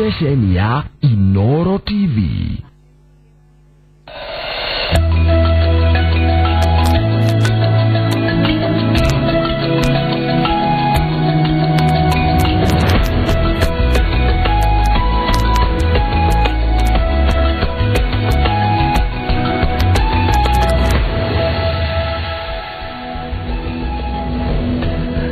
ceceni ya Inoro TV.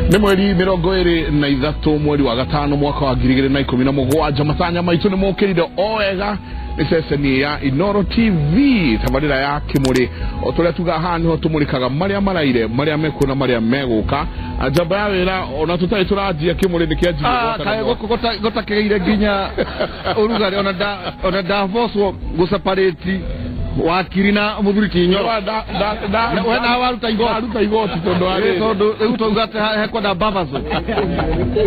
Ni mweri 23 mweri wa gatano mwaka wa 2017 matanya maitu ni mukiride oega ni ceceni ya Inoro TV tabarira ya kimuri oturia tuga hani ho tumurikaga maria maraire maria mekuna maria meguka ajamba ya wira ona tutai turajia kimuri nikiajia kae gota kigeire ginya urugari ona davoswo gusapareti wakirina muthuri Kinyoro wena waruta igoti tondo ari tondo utongate hekwenda babazo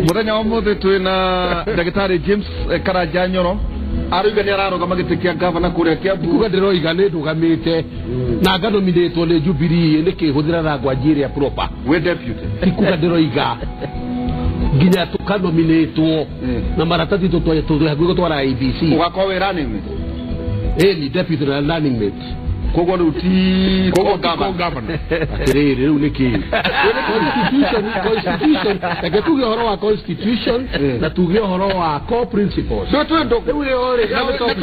muthenya wa muthe twina ndagitari James Karanja Nyoro aruga ni araroga magitikia gavana kuria Kiambu kuga ndiro igane ndugamite na ngano mindetwo ni Jubilee ni kihuthira rangwa njiri proper we deputy kuga ndiro iga ginya tukanominetwo na maratati tutwe hakugo twara ABC ugakwa wirani ni deputy na running mate kogo ruti kogo governor atiriri ru niki constitution eke tuge horo wa constitution na tuge horo wa core principles so twendo ule ore na tondo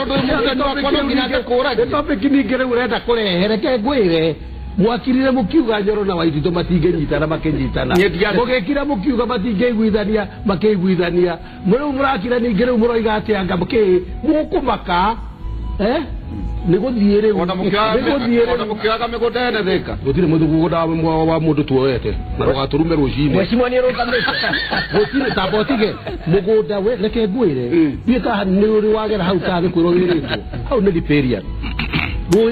topic ni ngere urenda kurehere ke ngwire mwakirire mukiuga Njoro na Waitito matingenyitana makenyitana mugekira mukiuga matingeiguithania makeiguithania muri murakira ni ngere muroiga atianga mukumaka niguthiire ona mukiaga migudene thika gutire mundu guguda wa mundu tuoete na rugaturume rucini mweshimwa ni rugamite gutire tabotige muguda we reke ngwire bika ni uri wagera hau tari kurowiritwo hau ni riparian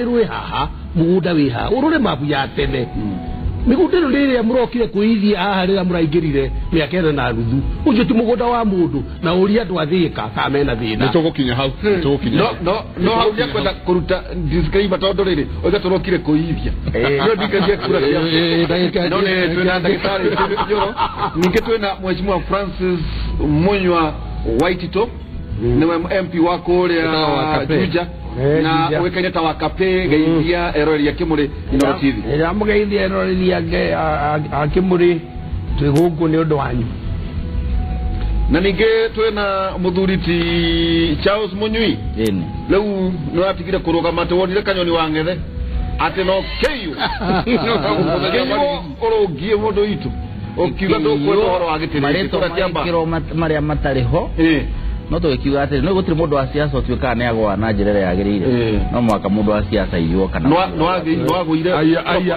rwe haha muguda wi ha urure mabu ya tene migudero rire murokire kuithia haha rira muraingirire miakena na ruthu ucio ti muguda wa mundu na uri andu athika kamena thina nitugukinya hau nitugukinya no aulia kwenda kuruta disclaimer tondu riri oja turokire kuithia no dikaje kura no ne twina ndagitari Njoro ninge twina mheshimiwa Francis Munywa Waitito niwe MP wako ule Juja na wekanya tawakape geithia erori ya kimuri Inoro TV ira mugeithia erori ya kimuri twigugu ni undu wanyu na ninge twena muthuriti Charles Munyui leu no atigire kurugama twonire kanyoni wangethe ati no keyu orogie mundu itu okiuga ndukwenda horo wagitiri turatiamba maria matariho no tukiuga ati no gutire mundu wa siasa tuika ne agwa na njirere yagirire no mwaka mundu wa siasa iyo kana no agwire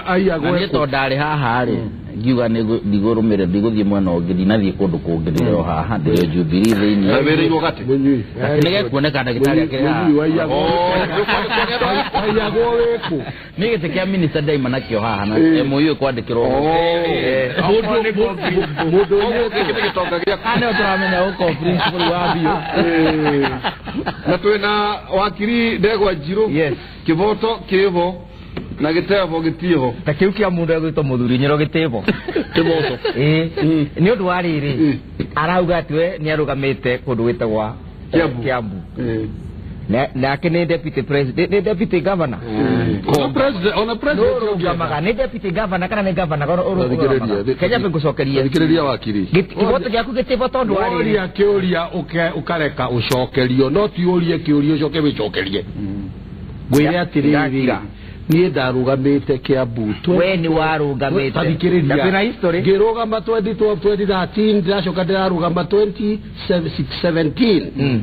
aya gwe to ndari haha ri ngiuga ndigurumire ndiguthie mwena ongiri nathie kundu kungirire o haha ndio Jubilee thini abereirwo gati nige kuoneka ndagitari akiri haha aya gweku nige tekia minister daima nakio haha na MOU kwandikirwo mundu gitokagia ane turamenya uko principal wa bio na twena wakiri Ndegwa Njiru kivoto kivo na gitevo gitieho takiu kia mundu agwito muthuri Nyoro gitevo kivoto ni undu wa riri arauga atwe ni arugamite kundu gwitagwa Kiambu na kene deputy president ni deputy governor ona president kama ni deputy governor kana ni governor oro Kenya pengucokeria thikiriria wakiri kivoto giaku gitevo tondu wa riri akiuria ukareka ucokerio no ti urie kiuria ucoke wicokerie gwire atiriri ni ndarugamite Kiambu we ni warugamite na history ngirugama 2013 ndacoka ndarugama 2017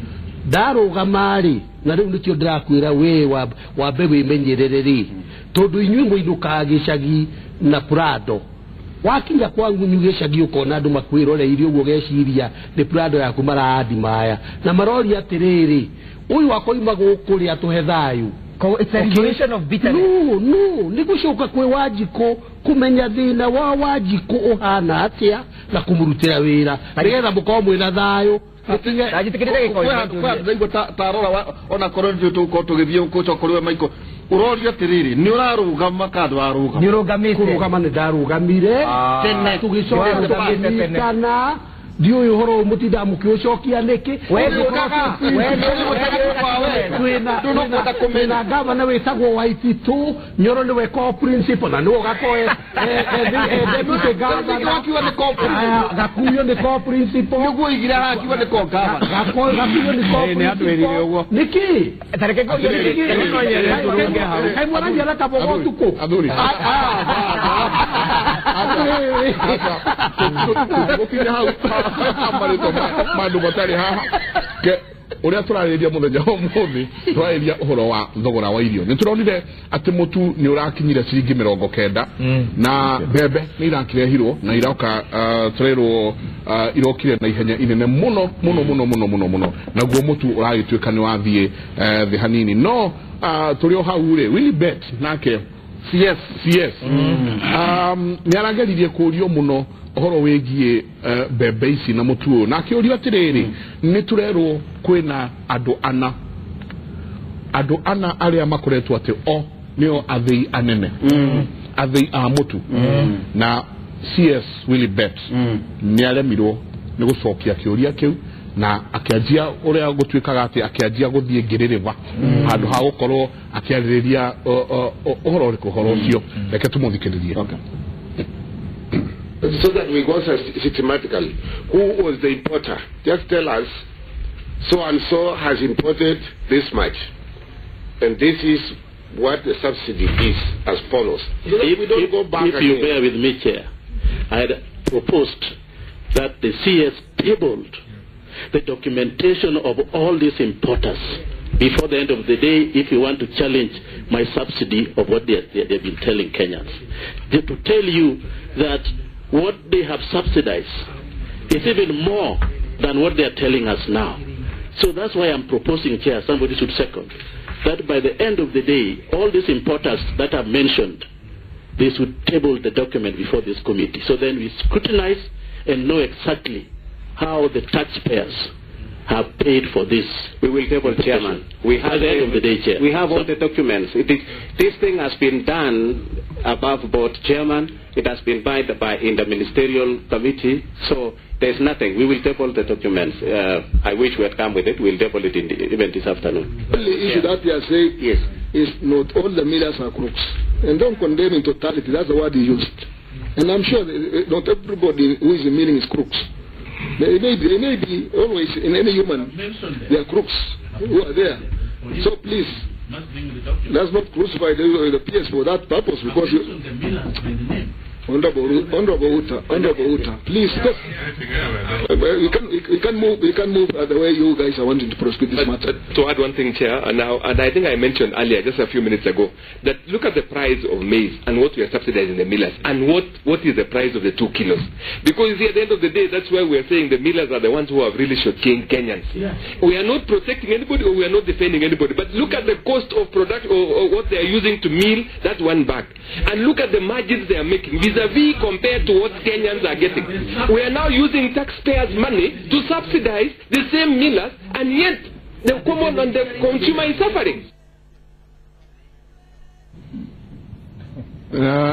ndarugama ri na riu nikio ndirakwira we wambe wimenyerereri tondu inyui muinuka gicagi na Prado wakinya kwangu nyugicagi ukona andu makwirore uguo geciria ni Prado yaku maradi maya na marori atiriri uyu wakoima gukuria tuhe thayu it's a declaration of bitterness no nigucoka kwe Wanjiko kumenya thina wa Wanjiko uhana atia na kumurutira wira nigetha mukorwo mwina thayu ajitikirire giko kwa tarora ona koronjo tuko tugithie uko korwe maiko uroria tiriri ni urarugama kandu arugama ni urugamite kurugama ni ndarugamire tene tugicoka kana ndio uhoro mutinda mukiucokia niki twina gavana witagwo Waititu Nyoro niwe co-principal na niwe gakoe deputy governor gakuyo ni co-principal niguo igira akiwa ni co-governor gakuyo ni co-principal niki tareke ko niki hai mwana yala kabogo tuko aduri mandu matari haha ke uria turariria muthenya umuthi turariria uhoro wa thogora wa irio nituronire ati mutu ni urakinyire ciringi 90 na bebe ni irakirehirwo na iroka turerwo irokire na ihenya inene muno naguo mutu uragituika ni wathie thi hanini no turio hau ri really bet nake CS ni arageririe kurio muno horo wegie bebe ici na mutuo na kiurio atiriri ni turerwo kwina andu ana aria makoretwo ati nio athei anene athei a mutu na CS Willy Bet ni aremirwo ni gucokia kiuria kiu na akianjia uria gutuikaga ati akianjia guthie ngiririva handu ha gukorwo akiaririria uhoro uriku horo ucio reke tumuthikiririe so that we go systematically. Who was the importer? Just tell us, so and so has imported this much. And this is what the subsidy is as follows. If we don't go back if you bear with me, Chair, I had proposed that the CS tabled the documentation of all these importers before the end of the day if you want to challenge my subsidy of what they've been telling Kenyans. To tell you that what they have subsidized is even more than what they are telling us now. So that's why I'm proposing, Chair, somebody should second, that by the end of the day, all these importers that are mentioned, they should table the document before this committee. So then we scrutinize and know exactly how the taxpayers have paid for this. We will table, Chairman. We have the end of the day, Chair. We have all the documents. This thing has been done above board, Chairman. It has been in the ministerial committee. So there's nothing. We will table the documents. I wish we had come with it. We'll table it even this afternoon. The only issue that we are saying is not all the millers are crooks. And don't condemn in totality. That's the word he used. And I'm sure not everybody who is in milling is crooks. They may be always in any human. They are crooks who are there. So please, let's not crucify the PS for that purpose because Honorable Uta, please. We can move the way you guys are wanting to prosecute this matter. To add one thing, Chair, and I think I mentioned earlier, just a few minutes ago, that look at the price of maize and what we are subsidizing the millers, and what is the price of the 2 kilos. Because you see, at the end of the day, that's why we are saying the millers are the ones who have really shortchanged Kenyans. Yeah. We are not protecting anybody or we are not defending anybody, but look at the cost of production or what they are using to mill that one bag, and look at the margins they are making vis-a-vis compared to what Kenyans are getting. We are now using taxpayers' money to subsidize the same millers, and yet the common and the consumer is suffering.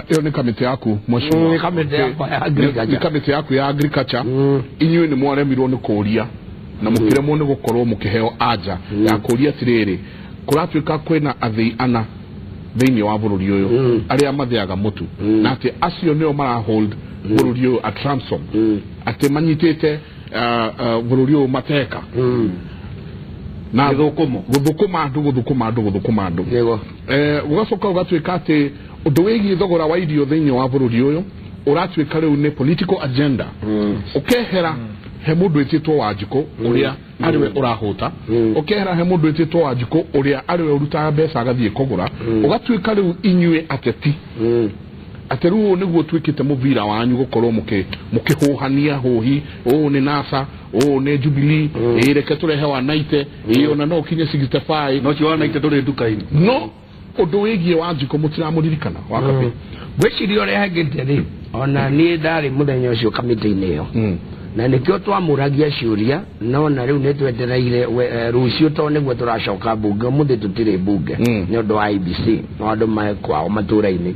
Iyo ni kamiti yaku mheshimiwa. Ni kamiti yaku ya agriculture. Inyuĩ ni mwaremirwo ni kuria na mukiremwo ni gukorwo mukiheo aja ya kuria tiriri kuratuika kwina athii ana thiini wa bururi uyu aria mathiaga mutu na ati acio nio mara hold bururi uyu at ransom ati manyitite bururi uyu mateka na guthukuma andu gugacoka ugatuika ati undu wigi thogora wa irio thiini wa bururi uyu uratuika riu ni political agenda ukehera he mundu etitwo Wanjiko uria ariwe urahuta ukehera he mundu etitwo Wanjiko uria ariwe uruta mbeca agathie kugura ugatuika riu inyue ateti ateru niguo twikite muvira wanyu gukorwo mukihuhania huhi ni NASA ni Jubilee reke turehe wa naite ona no kinye 65 no chiwa naite turi duka-ini no undu wigie Wanjiko mutiramuririkana wakapi gwicirio ore hangite ri ona ni ndari muthenya ucio kamiti-ini iyo na nikio twamuragia ciuria no na riu nitwendereire rucio to niguo turacoka bunge muthi tutire bunge ni undu wa IBC no andu mai kwao matura-ini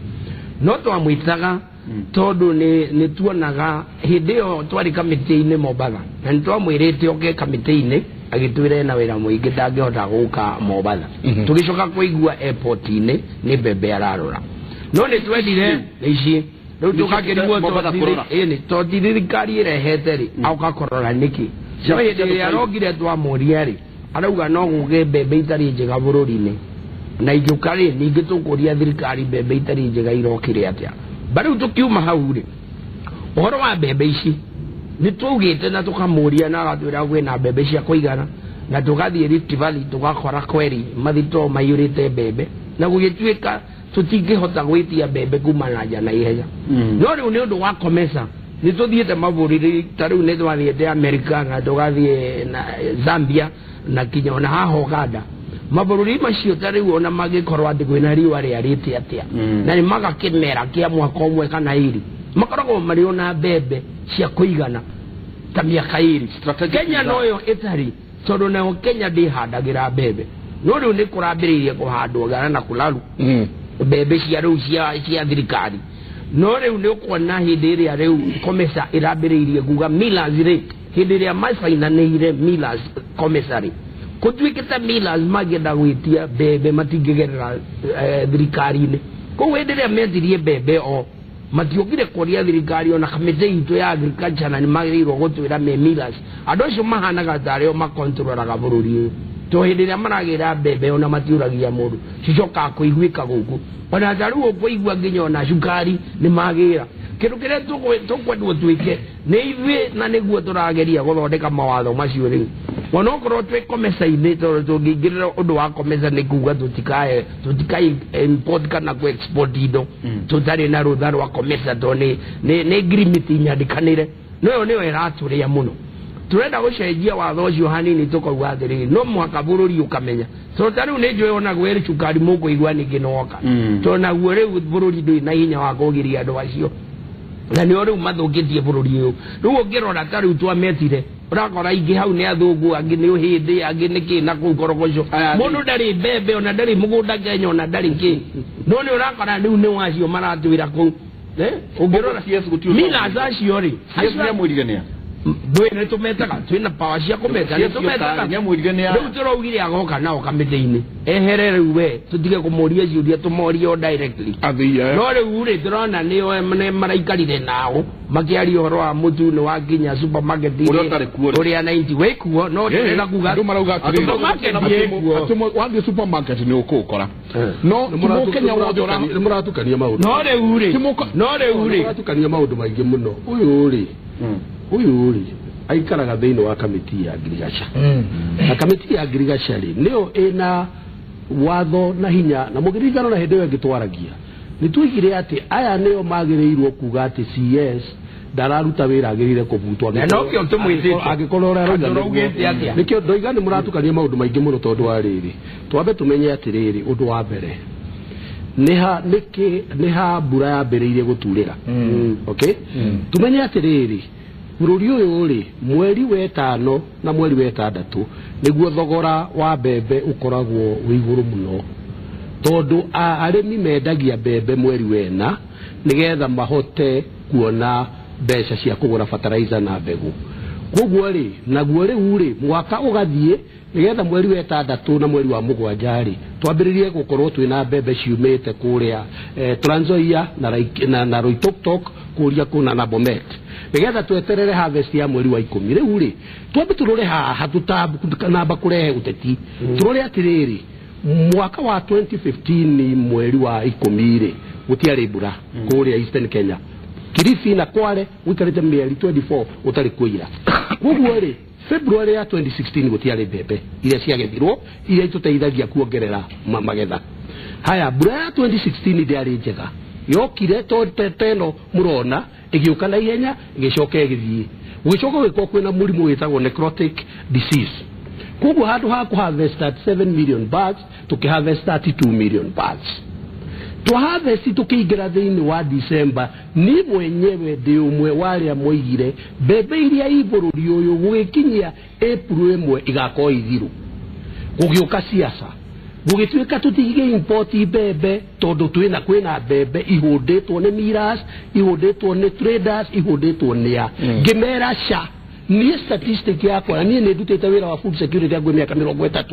no twamwitaga tondu ni tuonaga hindi yo twari kamiti-ini Mombatha na nitwamwirite oke kamiti-ini agitwire na wira muingi ndangihota guka Mombatha tugicoka kuigua airport-ini ni mbembe ararora no ni twendire ici riu tukakirwo to thirikari irehete ri auka korora niki no hindi ya rogire twamuria ri arauga no guge mbembe itari njega bururi-ini na ijuka ri ningi tukuria thirikari mbembe itari njega irokire atia bari tukiuma hau ri uhoro wa mbembe ici ni tugite na tukamuria na agatwira gwina mbembe cia kuigana na tugathie Rift Valley tugakora kweri mathito mayurite mbembe na gugituika tutingihota gwitia mbembe kuma na nja na ihenya no riu ni undu wa komesa ni tuthiete mabũrũri tariu ni twathiete America na tugathie na Zambia na kinya na haha Uganda mabũrũri macio tariu ona magikorwo ati kwina riũa riarite atia na ni magakimera kia mwaka ũmwe kana iri makoragwo mari ona mbembe cia kuigana ta miaka iri Kenya noyo itari tondu nayo Kenya ndihandagira mbembe no riu ni kurambiririe kuhandwo Uganda na Kulalu mbembe cia riu cia thirikari no riu ni ukuona hindi iria riu komesa irambiririe kuga millers ri hindi iria mafainanĩire millers commissary kutwikita millers magenda gwitia mbembe matingigerera thirikari-ini koguo hindi iria metirie mbembe o matiokire kuria thirikari ona kamite itu ya agriculture na ni magirĩirwo gutwira me millers andu acio mahanaga tarĩo makontrolaga bũrũri ũyũ to hindi iria maragira mbembe ona matiuragia mũndũ cicoka kuiguika guku ona tariu kuigua nginya ona cukari ni magira kindu kiria tukwendwo twike ni ithuĩ na niguo turageria guthondeka mawatho macio riu ona okorwo twi komesa-ini tungĩingĩrĩra ũndũ wa komesa ni kuga tutikae import kana ku export indo tutari na rutha rwa komesa to ni agreement nyandĩkanĩre no nĩyo ĩratũrĩa mũno turenda gucenjia watho ucio hanini tukauga atiriri no mwaka bũrũri ukamenya so tariu ni njũĩ ona gweri cukari mũkũigua ningĩ noka to naguo rĩu bũrũri ndũrĩ na hinya wa kũgiria andũ acio na nĩo rĩu mathũkĩtie bũrũri ũyũ rĩu ũngĩrora tariu twametire urakora ingĩ hau nĩ athũngũ angĩ nĩ ũhĩndĩ angĩ nĩ kĩ na kũu korogoco mũndũ ndarĩ mbembe ona ndarĩ mũgũnda Kenya ona ndarĩ kĩ no nĩ ũrakora rĩu nĩ wacio maratwĩra kũu ũngĩrora millers acio rĩ nĩamwĩrigania ndwĩ tumetaga twina power cia kumeta ni tumetaga nyamwirigania riu turaugire agoka nao kamite-ini ehere riu we tutige kumuria ciuria tumorie directly athia no riu ri turona ni maraikarire nao makiaria uhoro wa mutu ni wa Kinya supermarket uria 90 we kuo no turenda kuga ndu marauga wangi supermarket ni ukukora no timo Kenya wothe ni muratukania maundu no riu ri muratukania maundu maingi muno uyu ri aikaraga thiini wa kamiti ya agriculture na kamiti ya agriculture nio ina watho na hinya na mugiririkano na hindi ĩyo ngitwaragia ni tuigire ati aya nio magiriirwo kuga ati CS ndararuta wira agirire kubutwa no kio tumwithite agikorora rougite atia nikio ndoiga ni muratukania maundu maingi muno tondu wa riri twambe tumenye atiriri undu wa mbere niha mbura yambĩrĩirie guturĩra okay tumenye atiriri bũrũri ũyũ rĩ mweri wa ĩtano na mweri wa ĩtandatũ nĩguo thogora wa mbembe ũkoragwo wĩ igũrũ mũno tondu arĩmi mendagia mbembe mweri wena nigetha mahote kuona mbeca cia kũgũra fertilizer na mbegũ koguo rĩ naguo rĩu rĩ mwaka ũgathiĩ nigetha mweri wa ĩtandatũ na mweri wa mũgwanja rĩ twambĩrĩrie gũkorwo twĩna mbembe ciumĩte kũrĩa Trans Nzoia na Loitoktok kũria kuna na Bomet nigetha tweterere harvest ya mweri wa 10 rĩu rĩ twambe tũrore haha tutanamba kũrehe ũteti tũrore atiriri mwaka wa 2015 mweri wa 10 rĩ gũtiarĩ mbura kũrĩa Eastern Kenya Kilifi na Kwale gũikarĩte mĩeri 24 ũtarĩ kuira koguo rĩ February ya 2016 gũtiarĩ mbembe iria ciagethirwo iria ituteithagia kuongerera magetha haya mbura ya 2016 ndĩarĩ njega yokire teno murona igiuka na ihenya igicoka igithii ugicoka wiko kwina murimu witagwo necrotic disease koguo handu ha ku harvest 7 million bags tukiharvest 32 million bags to harvest tukiingira thiini wa December ni mwenyewe ndi umwe waria moigire mbembe iria ibũrũri ũyũ gũgikinyia April 1 igakorwo ithiru gugiuka siasa gugituika tutige import bebe tondu twina kwina bebe ihunditwo ni miras ihunditwo ni traders ihunditwo ni ya ngimera sha ni statistic yakwa ni ndutite wira wa food security ya miaka 30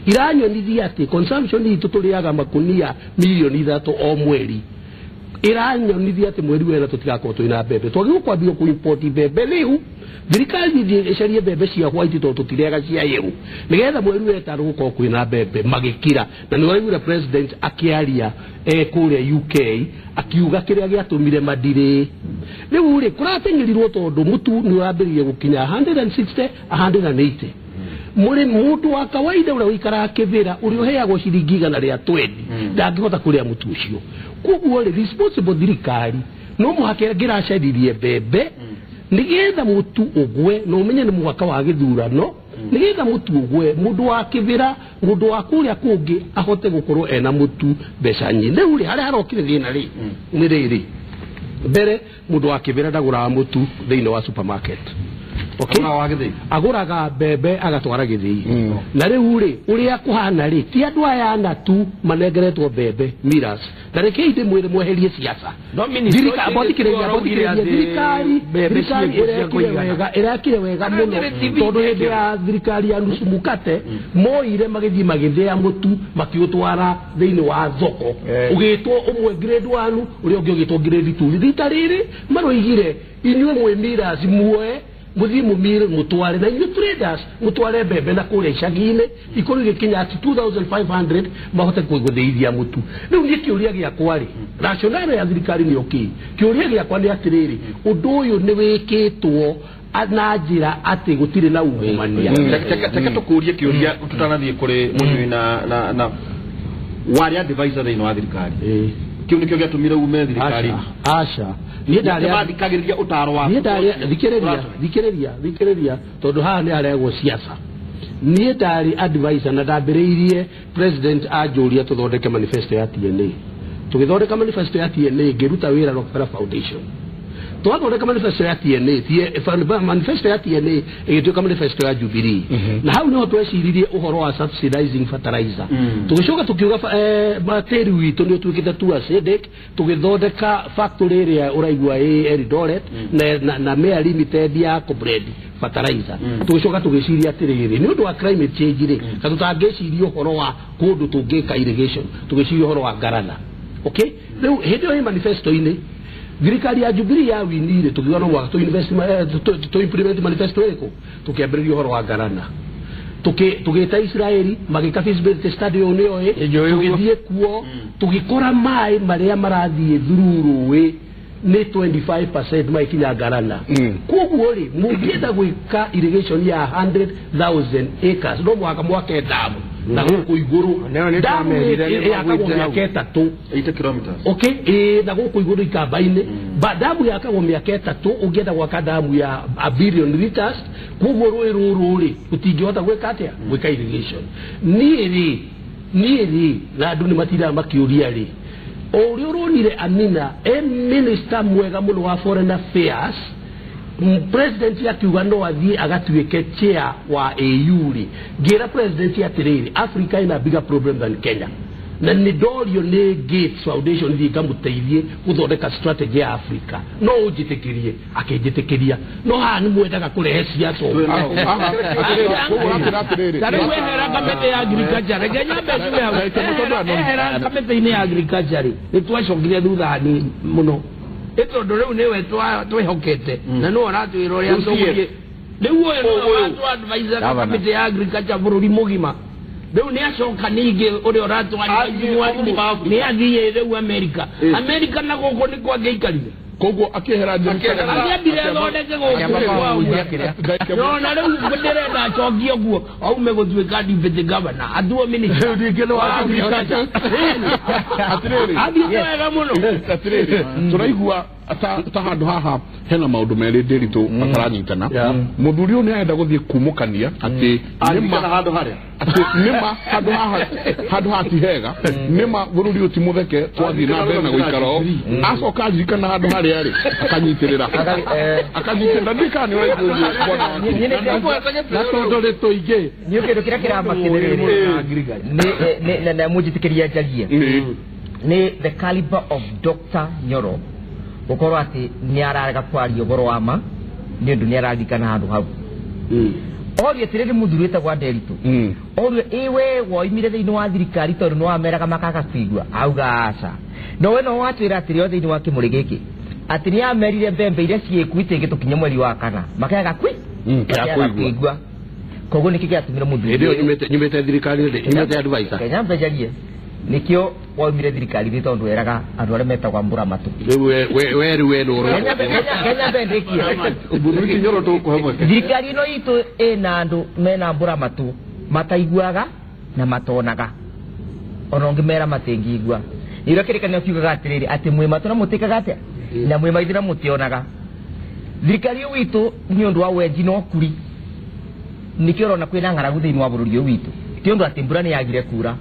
iranyonithia ati consumption itu turiaga makunia milioni 3 o mweri iranyonithia ati mweri wera tutigakwo twina bebe twagirwo kwambia ku import bebe riu thirikari iciarie bebe cia white to tutiriaga cia yeru nigetha mweri wetano gukorwo kwina bebe magikira na niwaigura president akiaria kuria UK akiuga kiria giatumire madire riu ri kuratengerirwo tondu mutu ni wambiririe gukinya 160 180 muri mundu wa kawaida ura wikara kivira uri uheagwo ciringi 120 ndangihota kuria mutu ucio kuguo ri responsible thirikari no muhake ngiracaririe bebe nigetha mutu ugwe no menye ni mwaka wa githurano nigetha mutu ugwe mundu wa kivira mundu wa kuria kungi ahote gukorwo ena mutu beca nyinde uri hari harokire thina ri ni riri mbere mundu wa kivira ndagura mutu thiini wa supermarket okay aguraga bebe agatwara githii na riu ri uria kuhana ri ti andu aya na tu manengeretwo bebe miras na reke inde mwire mweherie siasa dirika botikireria dirikari irakire wega muno tondu hindi ya thirikari ya nusu mukate moire magithii magithia mutu makiutwara thiini wa thoko ugitwo umwe grade 1 uria ungi ugitwo grade 2 thitariri maroigire inywe mwe miras muoe muthi mumire mutware na inyu traders mutware bebe na kule shagine ikoro gikinya 2500 mahote kuiguthithia mutu riu ni kiuria gia kwari rationale ya thirikari ni okay kiuria gia kwani atiriri undu uyu ni wikitwo na njira ati gutire na ungumania teke tukurie kiuria tutanathie kuri munyu na wari advisor thini wa thirikari kiu nikio giatumire ume thirikari asha ni ndariathikagiriria utaro wa ni thikiriria tondu haha ni aregwo siasa ni ndari advisor na ndambiriirie president ajuria tuthondeke manifesto ya TNA tugithondeka manifesto ya TNA ngiruta wira Rockefeller Foundation twathondeka manifesto ya TNA manifesto ya TNA igituika manifesto ya Jubilee na hau niho tweciririe uhoro wa subsidizing fertilizer tugicoka tukiuga materi witu ni tuikite tu acidic tugithondeka factory area uraigua Eldoret na Mea Limited ya Cobred fertilizer tugicoka tugiciria atiriri ni undu wa climate change ri katutangiciria uhoro wa kundu tungika irrigation tugiciria uhoro wa garana okay riu hindi yo manifesto ini thirikari ya Jubilee ya winire tukiwa no mwaka to implement manifesto eko tukiambiriria uhoro wa garana tugita Israeli magika feasibility study yo niyo tugithie kuo tugikora mai maria marathie thururu we ni 25% maikinya garana koguo ri mungienda gwika irrigation ya 100,000 acres no mwaka damu na guku iguru damu yakagwo miaka 3 8 kilometers okay na guku iguru ikabaine damu yakagwo miaka 3 ungienda gwaka damu ya 1 billion liters koguo ruru ri utingihota gwika atia gwika irrigation niri na andu ni matira makiuria ri Uriuronire Amina minister mwega muno wa foreign affairs president ya kiuga no athie agatuike chair wa AU ri gira president ya tiriri Africa ina bigger problem than Kenya na ni dorio ni Gates Foundation ndi kamuteithie guthondeka strategy ya Africa no ujitekirie akijitekiria no hani mwendaga kurehe siasa tare wehera kamete ya agriculture Kenya mbecu ya kamete ni agriculture ni twacongire thutha ni muno etondo riu niwe twihokete na no ratwira ria tugurie riu uyu no advisor kamete ya agriculture bururi mugima riu ni acoka ningi uri uratwara ni athie riu America na guko ni kwa geikarire koguo akihera ndire thondeke guku no na riu ndirenda acokio guo aume gutwika deputy governor athuo minister ndikelo agriculture atiriri wega muno atiriri turaigua ta handu haha hena maundu meri ndiritu ataranyitana muthuri uyu ni arenda guthie kumukania ati nima handu haria ati nima handu haha ti hega nima bururi uti mutheke twathi na mbere na guikara acoka ajikana handu haria ri akanyitirira ndikani wa na tondu ri tuingi ni kindu kiria kiramakenerera na mujitikiria jagie ni the caliber of Dr. Nyoro gukorwo ati ni ararega kwaria goro wa ma ni ndu ni ararikana handu hau orie tiriri muthurite gwa Nderitu orie iwe woimire thiini wa thirikari tondu no ameraga makaka kwigua auga aca no we no watwira atiri othe thiini wa kimuri giki ati ni amerire mbembe iria ciekuite ingitukinya mweri wa kana makaga kwigua koguo niki giatumire muthuri nyumite thirikari nyumite advisor Kenya mbejagie nikio waumire thirikari ni tondu eraga andu aria metagwa mbura matu we no Kenya bendekie Muthuri Nyoro tukuhe mweke thirikari no itu ina andu mena mbura matu mataiguaga na matonaga ona ngimera matingigua ira kirikania kiugaga atiriri ati mwe matu na mutikaga atia na mwe maithira mutionaga thirikari witu ni undu wa wenji no kuri nikio rona kwina ngaragu thiini wa bururi witu ti undu ati mbura ni yagire kura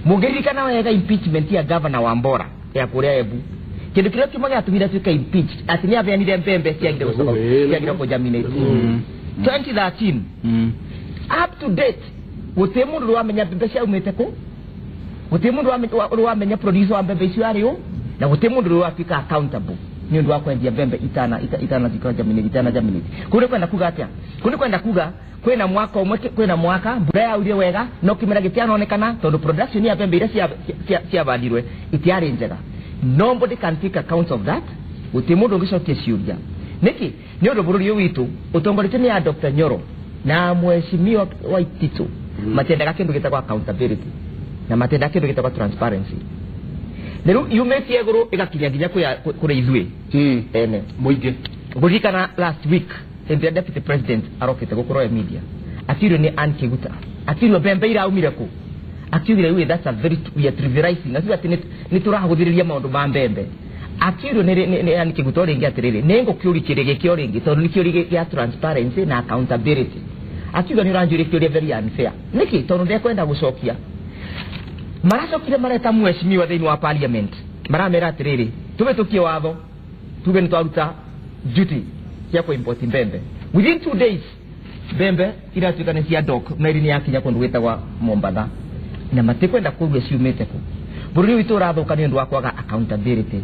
mungiririkana wega impeachment ya governor wa Mbora ya kuria Embu kindu kiria kimaga atumira tuka impeached ati ni abeanire mbembe ciagire ko jaminate 2013 up to date wote mundu wamenya mbembe cia umete ko wote mundu wamenya producer wa mbembe cio ario na wote mundu wafika accountable ni ndu akwendia mbembe itana zikao jaminate kuni kwenda kuga atia kuni kwenda kuga kwena mwaka umwe kwena mwaka mbura yaurire wega no kimera gitianonekana tondu production ya mbembe iria cia bandirwe itiari njega. Nobody can take account of that. Utimundu ngicokie ciuria niki ni undu bururi witu utongorete ni ya Dr. Nyoro na mheshimiwa Waititu matendaga kindu gitagwa accountability na matendaga kindu gitagwa transparency. Lero yumetie guru igakinya ginya kuri ithwe ene muingi gurikana last week the deputy president arokete gukoro media atiro ni Ankiguta atiro bembe ira umire ku akiri we that's a very we are trivializing asi ati ni turahuguriria maundu ma mbembe akiri ni Ankiguta oringi atiriri nengo kiuri kirege kioringi tondu ni kiuri ya transparency na accountability akiri ni ranjuri kiuri very unfair niki tondu ndekwenda gucokia maracokire mareta mheshimiwa thiini wa parliament maramera atiriri tubetukie watho tube nitwaruta duty ya ko import mbembe within 2 days mbembe iratuika ni cia dock na irini yakinya kundu witagwa Mombatha na matikwenda kuruga ciumite ku bururi witu urathuka ni ndu wa kwaga accountability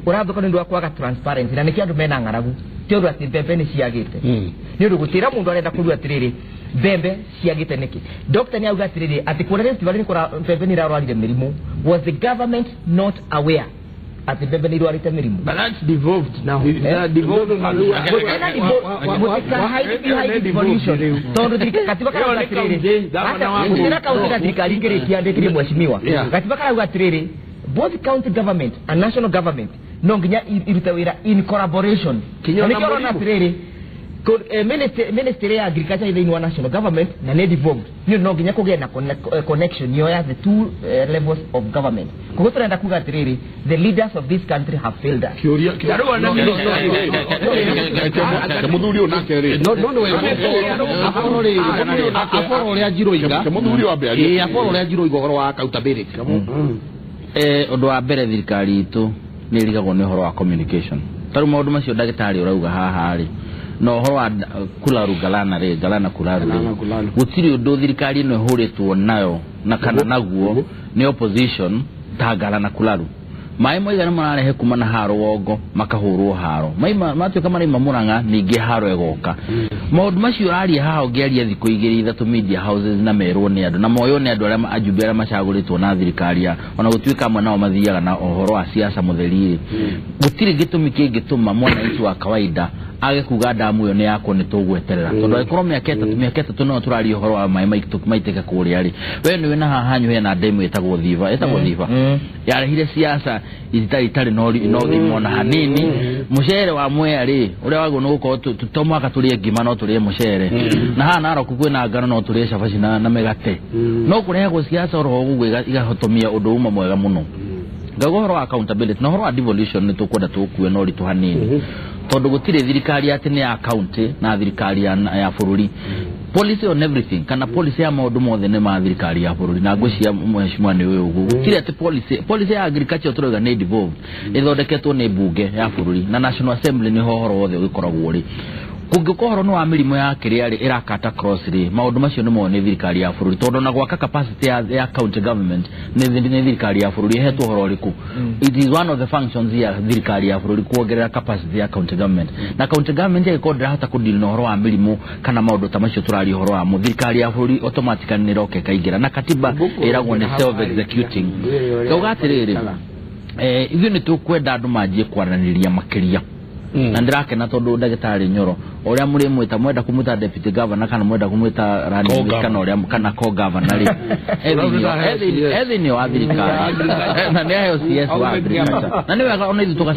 urathuka ni ndu wa kwaga transparency na niki andu mena ngaragu ti undu ati mbembe ni ciagite ni undu gutira mundu arenda kuruga atiriri mbembe ciagite niki doctor ni auga atiriri ati kurere tivari kura mbembe ni rarwarire mirimu was the government not aware ati mbembe ni rwarite mirimu but that's devolved now devolved devolution tondu katiba kana atiriri hata kaunti thirikari ngiri kiandikire mheshimiwa katiba kana auga atiriri both county government and national government no nginya iruta wira in collaboration kinyona na atiriri ministry ya agriculture in the national government na ne devolved you know nginya kugia na connection you have the two levels of government kuko turenda kuga atiriri the leaders of this country have failed us darwa na muthuri onake aporo ria jiroiga muthuri wa mbere aporo ria jiroiga horo wa accountability undu wa mbere thirikari itu ni rigagwo ni horo wa communication taru maundu macio ndagitari urauga haha ri no horo wa kularu galana kularu gutiri undu thirikari no huritwo nayo na kana naguo ni opposition ta galana kularu mai moigana mararehe kuma na haro wogo makahurwo haro mai matuika mari mamuranga ningi haro egoka maundu macio ari haha ngeria thiku igiri ithatu media houses na merwo ni andu na moyo ni andu aria ajumbe aria macaguritwo na thirikari ona gutuika amwe nao mathiaga na ohoro wa siasa mutheri gutiri gitumi kingituma mwananchi wa kawaida age kuga damu yo ni yako ni tugweterera tondu ikorwo miaka 3 no turari ohoro wa mai maiteka kuria ri we ni wina hahanyu hena demu etagwo thiva yarehire siasa itari no imona hanini mushere wa mweri uria wago no guko tutomaka turie ngima no turie mushere na hana aro kukwena ngano no turie shafashi na megate no kurehego siasa oro gugwe igahotomia undu uma mwega muno ngahoro wa accountability na horo wa devolution ni tukwenda tukuwe no ritu hanini tondu gutire thirikari ati ni account na thirikari ya bururi policy on everything kana policy ya maundu mothe ni ma thirikari ya bururi na ngwiciria mheshimiwa ni uyu gutire ati policy ya agriculture turoga ni devolved ithondeketwo ni bunge ya bururi na National Assembly ni horo wothe ugikoragwo ri kungikorwo no amirimo ya kiria ri irakata cross ri maundu macio ni mo ni thirikari ya bururi tondu na gwaka capacity ya county government ni thirikari ya bururi hetwo horo riku it is one of the functions ya thirikari ya bururi kuongerera capacity ya county government na county government ikodra hata kudil no horo wa mirimo kana maundu ta macio turari horo wa mu thirikari ya bururi automatically ni roke kaingira na katiba iragwo ni self executing kaugatiriri ithu ni tukwenda andu manjie kwaraniria makiria na ndirake na tondu ndagitari Nyoro oria muri mwita mwenda kumuta deputy governor kana mwenda kumuta running kana oria kana co-governor ri ethi wa thirikari na ni ayo CS wa agriculture na ni wega ona ithu tuka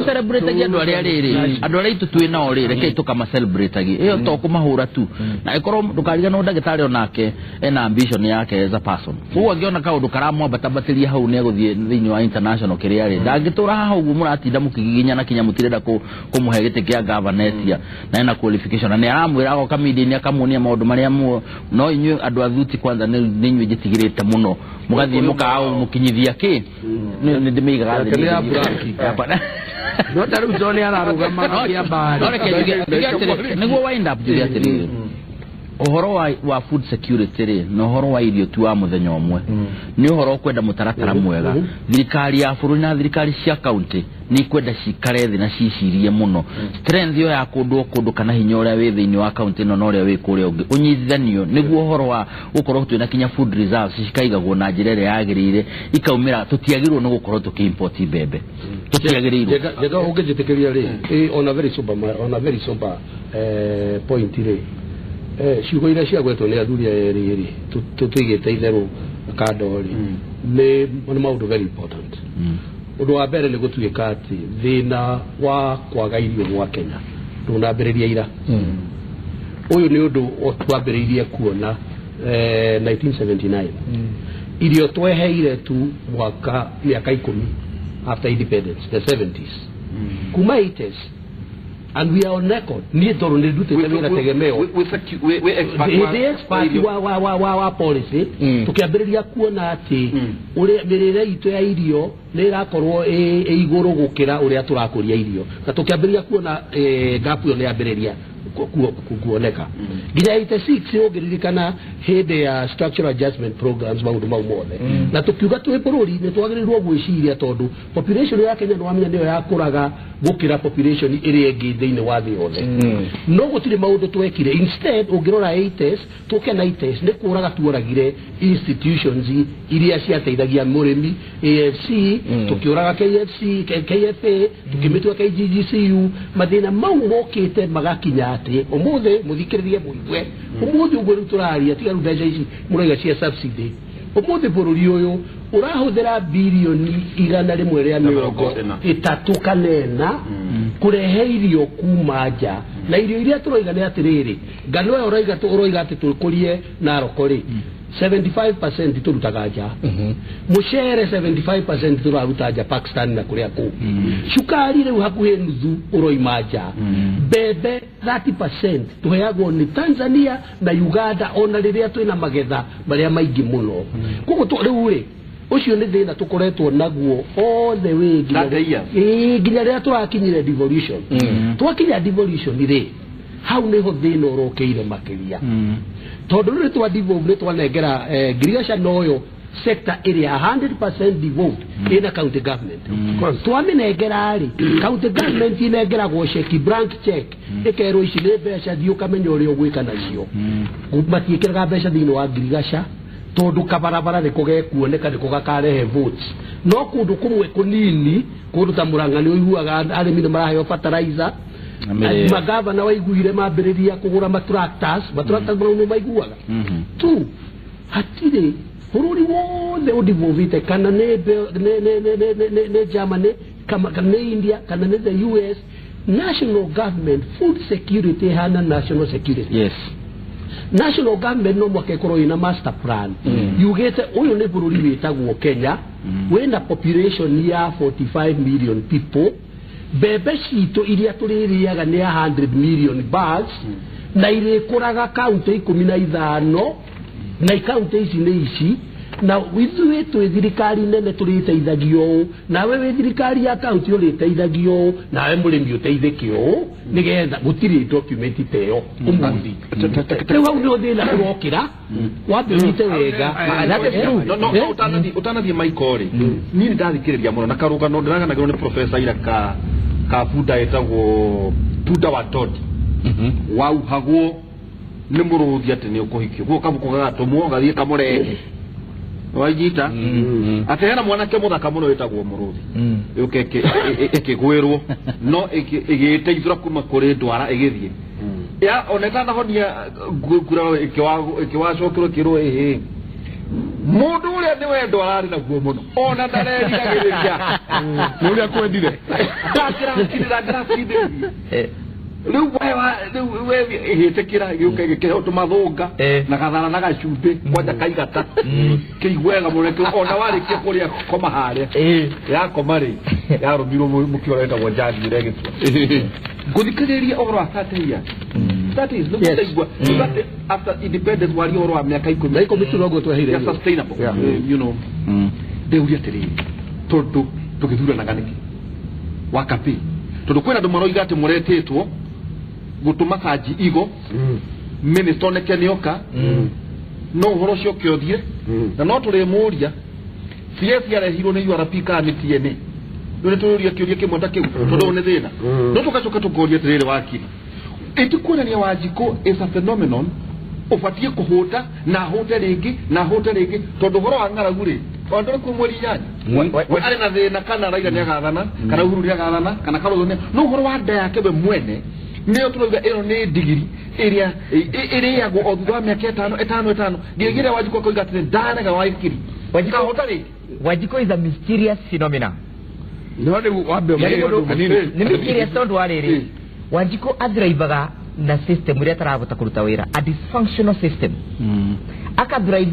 celebrate andu aria riri andu aria itu twina ori reke tukama celebrate agi iyo to kumahura tu na ikorwo ndukariga no ndagitari onake ena ambition yake as a person uwo ngiona kaundu karamwambatambatiria hau ni guthie thiini wa international kiria ri ndangitura haha ugu muratinda mukiginya na kinya mutirenda kumuhe gite kia governetia na ina qualification na ni aramwira ago kamidi ni akamunia maundu maria no inyu andu athuti kwanza ni inyu jitigirite muno mugathie mukao mukinyithia ki ni ndimiga no taru joni ararugama ya bari niguo wind up julia tiri uhoro wa food security ri no horo wa irio tu wa muthenya omwe ni uhoro kwenda mutaratara mwega thirikari ya bururi na thirikari cia county ni kwenda cikare thi na cicirie muno strength yo ya kundu kana hinya uria wi thiini wa county no uria wi kuria ungi unyitithanio niguo uhoro wa gukorwo twina kinya food reserves cikaigagwo na njira iria yagirire ikaumira tutiagirwo no gukorwo tukiimport mbembe tutiagirire jaga ungejitekeria ri on a very sober point ri ciugo iria ciagwetwo ni athuri eri tutigite itheru kadori ni maundu very important undu wa mbere ni gutuika ati thina wa kwaga irio gwa Kenya ndunambiriria ira uyu ni undu twambiriirie kuona 1979 irio tweheire tu mwaka miaka 10 after independence the 70s kuma 80s and we are on record ni toro ni dute tena tegemeo we expert wa policy tukiambiriria kuona ati uri mirire itu ya irio ni rakorwo iguru gukira uri aturakuria irio na tukiambiriria kuona gap yo ni ambiriria kuoneka nginya 86 yogiririkana hede ya structural adjustment programs maundu mau mothe na tukiuga twi bururi ni twagirirwo gwiciria tondu population ya Kenya nwamenya niyo yakuraga gukira population iri ingi thiini wa thi yothe no gutire maundu twekire instead ungirora 80s tuke 90s ni kuraga tuoragire institutions iria ciateithagia murimi AFC tukiuraga KFC KFA tukimitwa KGGCU mathina mau mokite magakinya ati umuthe muthikiririe muigwe umuthe ugwe turaria tigaru mbeca ici muraiga cia subsidy umuthe bururi uyu urahuthira bilioni 130 kanena kurehe irio kuma nja na irio iria turoiga ni atiriri ngano yo uroiga ati tukurie na rokori 75% turutaga nja mushere 75% turaruta nja Pakistan na kuria ku shukari riu hakuhe nuthu uroima nja bebe 30% tuheagwo ni Tanzania na Uganda ona riria twina magetha maria maingi muno kuko tu riu ri ucio ni thina tukoretwo naguo all the way nginya riria turakinyire devolution twakinya devolution ri hau niho thina urokeire makiria tondu ni twa devolve ni twanengera ngirigasha noyo sector area 100% devolved in a county government twamenengera ri county government inengera go check blank check ikero ici ni mbeca thio kamenya uri ogwika nacio matiikiraga mbeca thiini wa ngirigasha tondu kabarabara ni kugekuoneka ni kugakarehe votes no kundu kumwe kunini kundu ta Murang'a ni uiguaga arimi ni maraheo fertilizer magavana waiguire mambiriria kugura matractors no maiguaga tu hatire bururi wothe udivovite kana ne Germany kana ne India kana ne the US national government food security hana national security yes national government no mwake koro ina master plan yugete uyu ni bururi witagwo Kenya wena population ya 45 million people bebe cito iria tuririaga ni 100 million bags na ile kuraga county 15 na county ici ni ici na withuĩ twĩ thirikari nene tũrĩteithagio nawe wĩ thirikari ya kaunti ũrĩteithagio nawe mũrĩmi ũteithĩkio nĩgetha gũtirĩ document teyo ũmũthĩ rĩu hau nĩ thĩna ũrokĩra wambe ũnyite wega ũtanathiĩ maiko-rĩ niĩ nĩndathikĩrĩria mũno na karũgano ndĩraganagĩrwo nĩ professor ira ka bunda etagwo Bunda wa Todi wauhagwo nĩ mũrũthi atĩ nĩ ũkũhikio guo kabuku gagatũmwo gathiĩ kamũrenge wajita atehera mwanake muthaka muno wetagwo muruthi yuke ikigwirwo no igiteithura kuma kuri ndwara igithie ya onekana honia gura ikiwacokirwo kirwo mundu uria ni wendo arari naguo muno ona ndarerigagiriria muri akwendire riu we ihitikira yuke gikero tumathunga na gathara na gacumbi kwanja kaigata kiigwega mureke ona warikia kuria koma haria ya komari ya rubiro mukiorenda wajani regetswa guthikiriria oro asateia that is no kutegwa but after independence wali oro miaka 10 na iko mitu logo twahire sustainable you know deuria tiri todo tukithura na ganiki wakapi todo kwena ndomoro igate muretetwo gutuma kaji igo minister neke nioka no horo cio kiothire na no turemuria CS yarehirwo ni URP ka ni TNA none tururia kioria kimwe ta kiu todo ne thina no tukacoka tukoria tirire wakiri itikwonania Wanjiku is a phenomenon ufatie kuhuta na hote ringi todo horo angaragure ondore kumweri nyanya ari na thina kana raiga ni agathana kana Uhuru ni agathana kana Kalonzo no horo wa nda yake we mwene niyo turuga ero ni digiri area yago odwa miaka 5 gigire Wanjiku ko gatine dana ga waikiri Wanjiku hotari Wanjiku is a mysterious phenomena no ni wabe ni mysterious sound wariri Wanjiku adrivaga na system ria taravota kuruta wira a dysfunctional system aka drive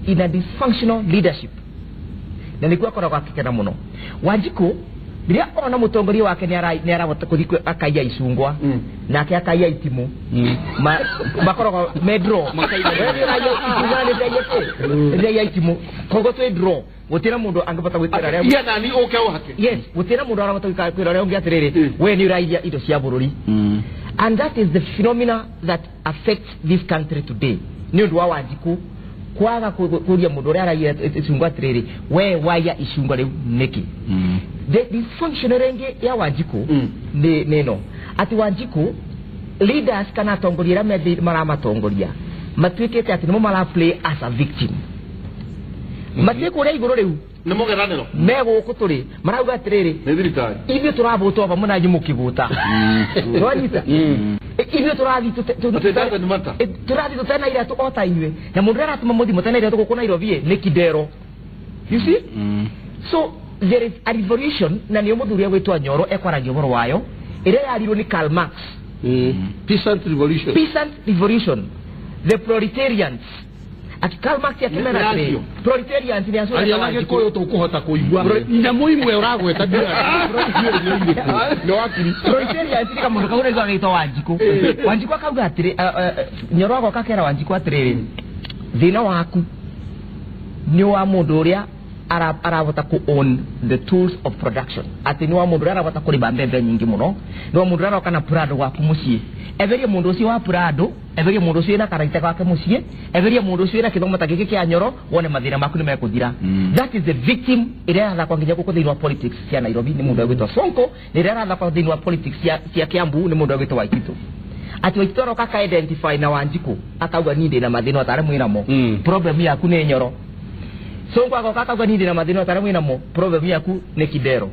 in a dysfunctional leadership na nikuwa kora kwa kikena muno Wanjiku biria ona mutongoria wake ni aravota kuthikwe akaiya icungwa nake akaiya itimu makoro medro makaiya ya itimu kogo twe draw gutira mundu angapata gwikira ria ya nani okeo hake yes gutira mundu aravota gwikira ria ungiatiriri we ni uraiya indo cia bururi and that is the phenomena that affects this country today ni undu wa Wanjiku kwaga kuria mundu uria araiya icungwa atiriri we waya icungwa riu niki the dysfunctional renge ya Wanjiku neno ati Wanjiku leaders kana tongoria maramatongoria matwikete ati nimo mara play as a victim matiko ria iguru riu nimo geranero mego kuturi marauga atiriri ni thirikari ibi turabuto ba muna nyimukibuta twanyita ibi turathi turathi tutena ira tu ota iwe na mundu aratuma muthi mutena ira tu gukuna Nairobi ni Kidero you see so there is a revolution na niyo muthuria gwitwa Nyoro ekwaragio boro wayo ire yarirwo ni Karl Marx peasant revolution the proletarians at Karl Marx yakimera tre proletarians ni aso alianage koyo tukuhota kuigwa ina muimwe uragweta no akiri proletarians ni kama kaure za gito Wanjiku akauga atire Nyoro ago kakera Wanjiku atire thina waku ni wa mundu uria aravota ku own the tools of production ati ni wa mundu aravota kuriba mbembe nyingi muno ni wa mundu aroka Prado waku mucie every mundu ucio wa Prado every mundu ucio na karaita gwake mucie every mundu ucio na kithomo ta giki kia Nyoro wone mathira maku ni mekuthira that is the victim ira athakwa nginya guko thiini wa politics cia Nairobi ni mundu agwitwa Sonko ni ira athakwa thiini wa politics cia Kiambu ni mundu agwitwa Waititu ati Waititu aroka ka identify na Wanjiku akauga ni ndina mathina atare mwiramo problem yaku ni Nyoro so kwa kaka kwa nini na madino taramu inamo problem yaku ne Kidero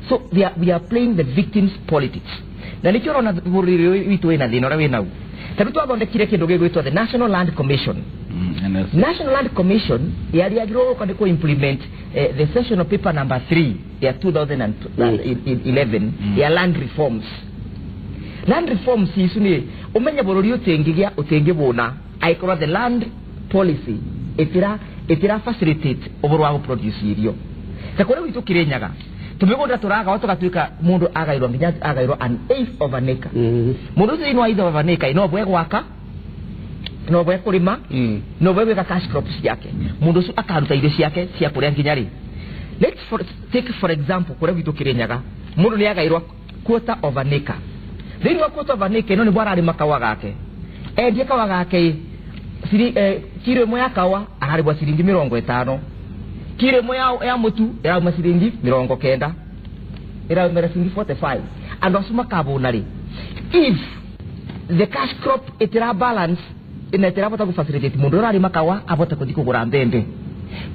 so we are playing the victims politics na nikiona na buriri witu ina dino rawe nau tabitu abonde kire kindu gwitwa the National Land Commission National Land Commission yali agiro ko implement the session of paper number 3 ya 2011 ya land reforms isuni umenya bururi utengigia utengibona aikora the land policy itira facilitate overall produce irio ta kore witu Kirinyaga tumigunda turaga watu gatuika mundu agairwo nginya agairwo an eighth of an acre mundu ucio ino eighth of an acre ino bwe gwaka no bwe kurima no bwe gweka cash crops yake mundu ucio akaruta irio ciake cia kuria nginya ri take for example kore witu Kirinyaga mundu ni agairwo quarter of an acre thini wa quarter of an acre no ni bwana arima kawa gake endie kawa gake kilo imwe ya kawa araribwa ciringi 50 kilo imwe ya mutu irauma ciringi 90 irauma ciringi 45 ando suma kabona ri if the cash crop itira balance inatira bota ku facilitate mundu rari makawa abota kugura mbembe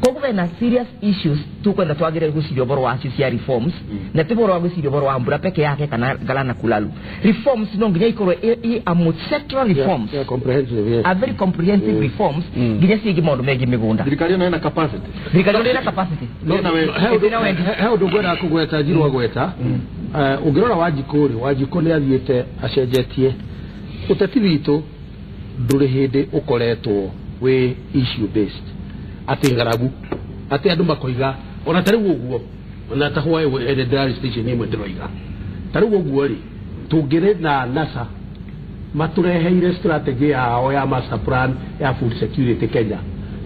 koguve na serious issues tukwenda twagire gucirio boro wa cia reforms na tiboro wa gucirio boro wa mbura peke yake kana galana kulalu reforms no nginya ikorwe a multi-sectoral reforms comprehensive a very comprehensive reforms nginya sigi maundu megi migunda thirikari no ina capacity no na we how do gwera kugweta jirwa gweta ungirora wajiko ni athiete acenjetie uteti witu nduri hindi ukoretwo we issue based ati ngaragu ati andu makoiga ona tari uguo ona tahwa e dairy station imwe ndiroiga tari uguo ri tungire na NASA matureheire strategy yao ya master plan ya food security Kenya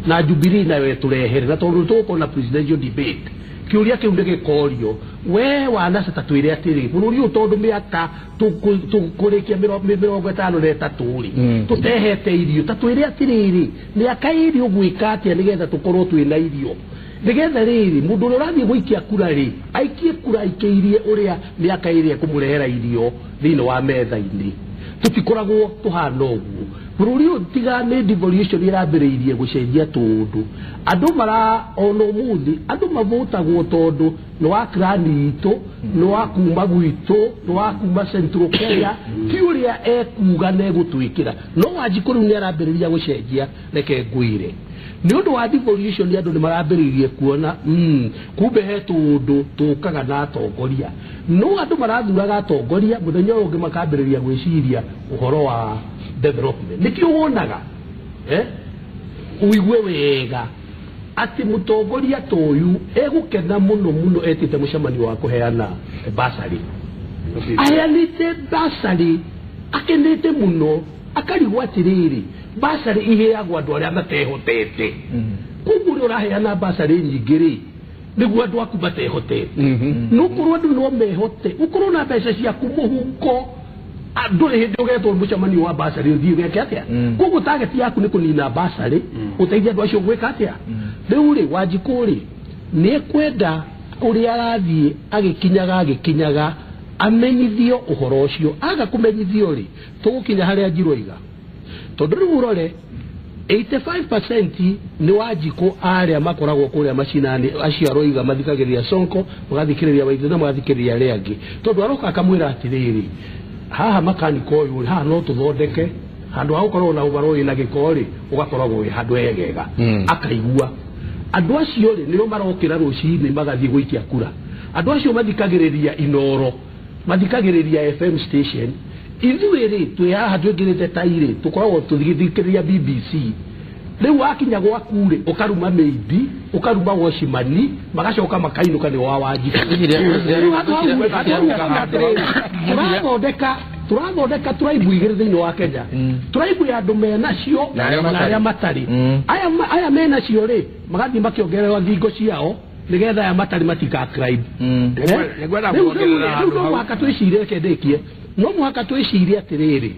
na Jubilee nayo turehere na tondu tuko na presidential debate kiuria kiundege korio we wa NASA tatwire atiri bururi utondu miaka tukurikia 53 ri tutehete irio tatwire atiri miaka iri ugwika atia nigetha tukorwo twina irio nigetha riri mundu urathie gwikia kura ri aikie kura ikeirie uria miaka iri kumurehera irio thino wa metha-ini tutikoragwo tuhana uguo bururi utiga ni devolution irambiriirie gucenjia tundu andu mara ono muthi andu mavotagwo tondu no wa krani itu no wa kuma gwitu no wa kuma Central Kenya kiuria ekuga ne gutwikira no wajikuru ni arambiriria gucenjia reke ngwire ni undu wa devolution andu ni marambiriirie kuona kumbe he tundu tukaga na atongoria no andu marathuraga atongoria muthenya ungi makambiriria gwiciria uhoro wa development nikio wonaga uigwe wega ati mutongoria toyu egukena muno etite mucemani wa kuheana basari ayanite basari akenete muno akarigwa atiriri basari iheagwa andu aria matehotete kuguri uraheana basari nyingiri niguo andu aku matehotete nukorwo andu no mehote ukorwo na mbeca ciaku muhuko nduri hindi ugetwo mucemani wa basari uthii weke atia koguo target yaku ni kunina basari uteithia andu acio gwika atia riu ri wajikuri ni kwenda uria arathie agikinyaga amenyithio uhoro ucio aga kumenyithio ri tugukinya haria njiroiga tondu riu urore 85% ni wajiko aria makoragwo kuria macinani acio aroiga mathikagiriria Sonko magathikiriria Waithu na magathikiriria riangi tondu aroka akamwira atiriri haha makaniko uyu haha no tuthondeke handu ha ukorwo na ubaroi na gikori ugakoragwo wi handu hegega akaigua andu acio ri niro marokira rucini magathie gwikia kura andu acio mathikagiriria Inoro mathikagiriria FM station ithuiri twi haha twingirite tairi tukoragwo tuthikiriria BBC riu akinya gwaku ri ukaruma Meidi ukaruma Washimani magacoka makainuka ni wa Wajiko turathondeka turaibu igiri thiini wa Kenya turaibu ya andu menacio na aria matari aya menacio ri magathie makiongererwa thingo ciao nigetha ya matari matika crime negwenda kuongerera handu no mwaka twicirie kendekie no mwaka twicirie atiriri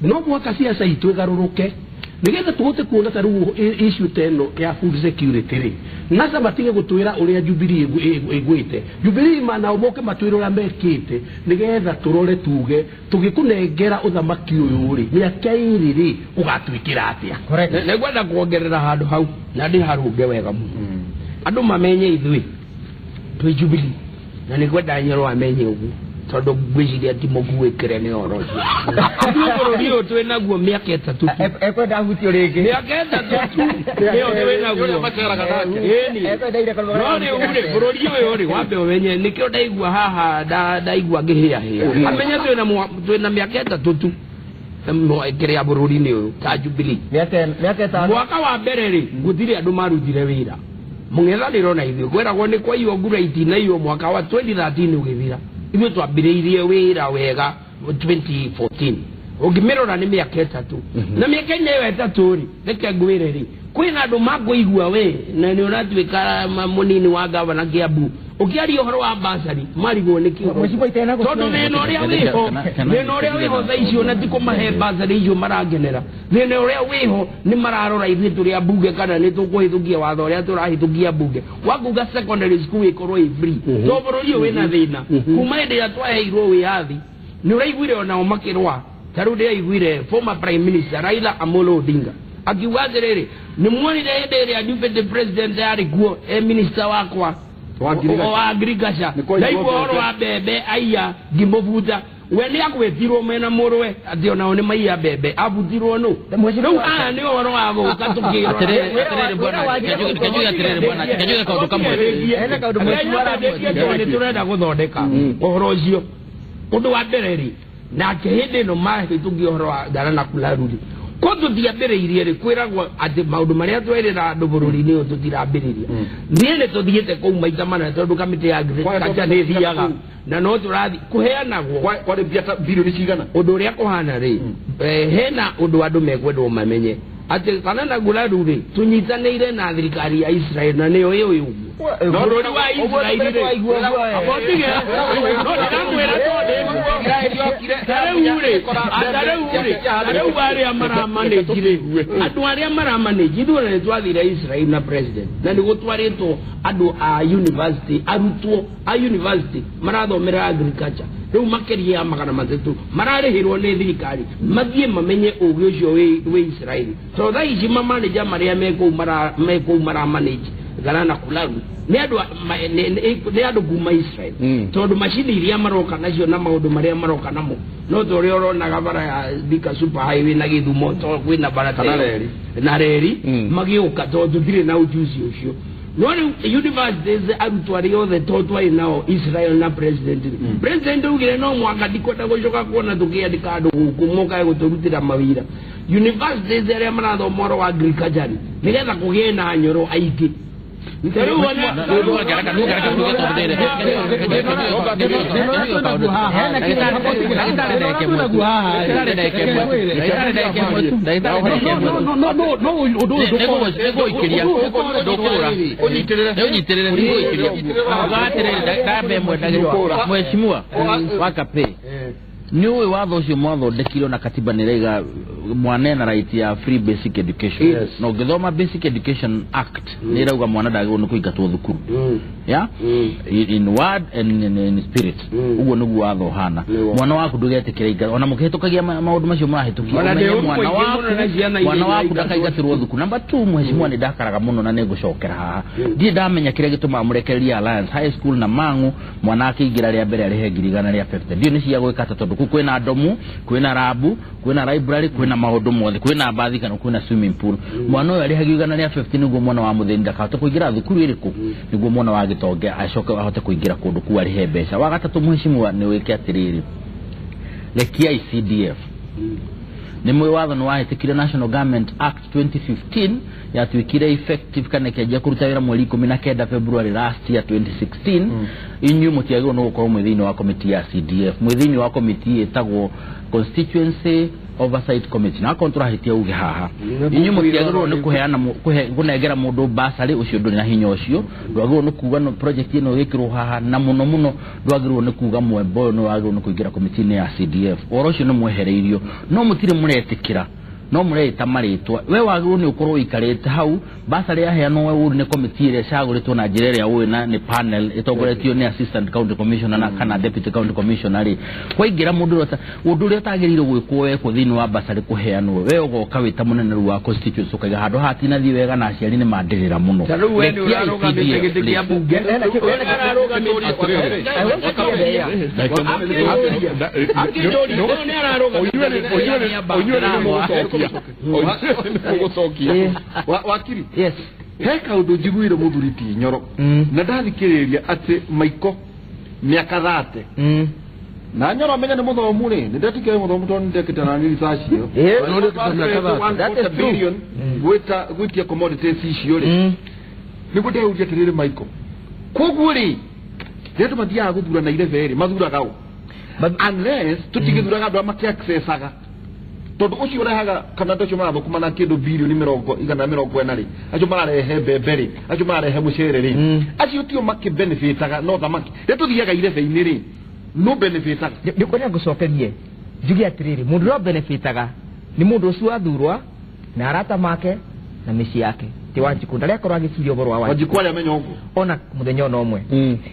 no mwaka siasa itu igaruruke nigetha tuhote kuona taru issue teno ya food security ri NASA matige gutwira uria Jubilee igwite Jubilee mana omoke matwira uria mekite nigetha turore tuge tugikunengera uthamaki uyu ri miaka iri ri ugatwikira atia negwenda kuongerera handu hau na ndi harunge wega mu andu mamenye ithui twi Jubilee na nigwenda nyoro amenye ugu tondu gwiciria ati muguikire ni oroji rio twinaguo miaka 3 ekwenda hutio ringi miaka 3 rio twinaguo maceraga nake ekwenda ire kana no ni ure bururi uyu ri wambe umenye nikio ndaigua haha ndaigua ngihia amenya twina miaka 3 no ekiria bururi ni uyu ta Jubilee miaka 5 mwaka wa mbere ri guthire andu marutire wira mungethaniro na ithuĩ kwĩragwo nĩ kwa iyo ngura itinaiywo mwaka wa 2013 ũgĩthira ithuĩ twambĩrĩirie wĩra wega 2014 ũngĩmĩrora nĩ mĩaka ĩtatũ na mĩaka ĩyo ĩtatũ rĩ reke ngwĩre rĩ kwĩna andũ makũigua we na nĩ ũratuĩka mũnini wa gavana Kiambu ukiaria uhoro wa basari marigwo nĩ kĩo tondũ thĩna ũrĩa wĩho thaa icio na ti kũmahe basari icio marangenera thĩna ũrĩa wĩho nĩ mararora ithuĩ tũrĩ ambunge kana nĩ tũkũhĩtũkia watho ũrĩa tũrahĩtũkia mbunge wakuga secondary school ĩkorwo ĩ free tondũ bũrũri ũyũ wĩna thĩna kuma hĩndĩ ĩrĩa twaheirwo wĩyathi nĩ ũraiguire onao makĩrũa tarĩu ndĩraiguire former prime minister Raila Amolo Odinga akiuga atĩrĩrĩ nĩ muonire hĩndĩ ĩrĩa deputy president yarĩ kuo minister wakwa wa agriculture ndaigua ũhoro wa mbembe aiya ngĩmũbuta we nĩ agwĩtirwo mena mũrwe atĩ onao nĩ maiya mbembe abutirwo nũ rĩu aya nĩ ũhoro wa gũka tũkĩrĩnĩtũrenda gũthondeka ũhoro ũcio ũndũ wa mbere rĩ nake hĩndĩ ĩno mahĩtũkia ũhoro wa Galana Kularu rĩ ko tũtiambĩrĩirie rĩ kwĩragwo atĩ maũndũ marĩa twerĩra andũ bũrũri-inĩ ũyũ tũtirambĩrĩria niĩ nĩ tũthiĩte kũu maita mana tondũ kamĩtĩ ya agriculture nĩ thiaga na no tũrathiĩ kũheanagwo bilioni cigana ũndũ ũrĩa kũhana rĩ hena ũndũ andũ mekwendwo mamenye atĩ Galana Kularu rĩ tũnyitanĩire na thirikari ya Israel na nĩyo ĩyo ũguo bũrũri wa Israel rĩ abotige no ndamwĩra tarĩu arĩa maramanĩji rĩ andũ arĩa maramanĩji ithuĩ nĩ twathire Israel na president na nĩ gũtwarĩtwo andũ a university arutwo a university marathomera agriculture rĩu makĩria ya 300 mararĩhĩrwo nĩ thirikari mathiĩ mamenye ũgĩ ũcio wĩ Israel tondũ thaa ici mamaneja marĩa mekũu maramanĩji Galana Kularu nĩ andũ kuma Israel tondũ macini iria maroka nacio na maũndũ marĩa maroka namo no tũrĩa ũronaga bara ya Thika super highway na Gĩthumo tondũ kwĩna bara na reri magĩũka tondũ tũtirĩ na ujuzi ũcio no universities arutwo arĩa othe tondũ twarĩ nao Israel na president ugire no mwaka ndikwenda gũcoka kuona tũkĩandĩka andũ gũkũ mokae gũtũrutĩra mawĩra universities arĩa marathoma ũhoro wa agriculture nĩgetha kũgĩe na nyoro aingĩ Mheshimiwa Wakape ni uwe watho ucio mwathondekirwo na katiba nĩraiga mwana na right ya free basic education no gĩthoma basic education act nĩrauga mwana ndagĩrĩirwo nĩ kũingatwo thukuru in word and in spirit uguo nĩguo watho hana mwana waku ndũgetĩkĩra inga ona mũkĩhĩtũkagia maũndũ macio mũrahĩtũkia mwana waku ndakaingatĩrwo thukuru number 2 mheshimiwa nĩ ndakaraga mũno na nĩngũcokera haha ndiĩ ndamenya kĩrĩa gĩtũmaga mũrekereria Alliance High School na Mang'u mwana akĩingĩra rĩa mbere arĩhe 150 ndiũ nĩ cia gwĩka tondũ kwĩna domu kwĩna rabu kwĩna library kwĩna maũndũ mothe kwĩna bathi kana kwĩna swimming pool mwana ũyũ arĩhagio 150 nĩguo mwana wa mũthĩni ndakahota kũingĩra thukuru ĩrĩkũ nĩguo mwana wa gĩtonge acoke ahote kũingĩra kũndũ kũu arĩhe mbeca wa gatatũ mheshimiwa nĩ wĩke atĩrĩrĩ rekia ICDF nĩ mwĩwatho nĩ wahĩtũkire National Government Act 2015 yatuĩkire effective kana kĩanjia kũruta wĩra mweri 19 February last year 2016 inyuĩ mũtiagĩrĩirwo nĩ gũkorwo mwĩ-thĩinĩ wa komiti ya CDF mwĩ-thĩinĩ wa komiti ĩtagwo Constituency Oversight Committee na kontrahitia uge haha inyuĩ mũtiagĩrĩirwo nĩ kũheana kũnengera mũndũ basarĩ ũcio ndũrĩ na hinya ũcio ndwagĩrĩirwo nĩ kuuga no project ĩno ĩgĩkĩrwo haha na mũno ndwagĩrĩirwo nĩ kuuga mwembe ũyũ nĩ wagĩrĩirwo nĩ kũingĩra komiti-inĩ ya CDF ũhoro ũcio nĩ mwehereirio no mũtirĩ mũretĩkĩra no mũreta marĩtwa we wagĩrĩirwo nĩ ũkorwo ũikarĩte hau basarĩ yaheanwo we ũrĩ nĩ komiti ĩrĩa ĩcagũrĩtwo na njĩra ĩrĩa ũĩ na nĩ panel ĩtongoretio nĩ assistant county commissioner na kana deputy county commissioner rĩ kwaingĩra mũndũ ũrĩa ũtagĩrĩirwo gwĩkwo wekwo thĩinĩ wa basarĩ kũheanwo we ũgoka wĩta mũnene rĩu wa constituency ũkaiga handũ hatinathiĩ wega na aciari nĩ mandĩrĩra mũno wakiri he kaundu njiguire muthuri ti Nyoro na ndathikiriria ati maiko miaka 30 na Nyoro amenya nĩ mũthomu rĩ nĩ ndatikire mũthomu tondũ ndekĩte na research ĩyo that is billion gwĩtia commodities icio rĩ niguo ndeuria tiriri Michael koguo ri ndeto mathiaga guthurana irebe ri mathuraga u unless tutigithuraga andu amaki accessaga tondu ucio urehaga kana ndocio marathukuma na kindu bilioni 140 ri acio mararehe mbembe ri acio mararehe mucere ri acio tio maki benefitaga no thamaki retuthiaga irebe-ini ri no benefitaga ndikona gucokerie njugi atiriri mundu ro benefitaga ni mundu ucio athurwa na arata make na misi yake ti Wanjiku ndaria korwa agiciria uboro wa Wanjiku ari amenya uguo ona muthenya ona umwe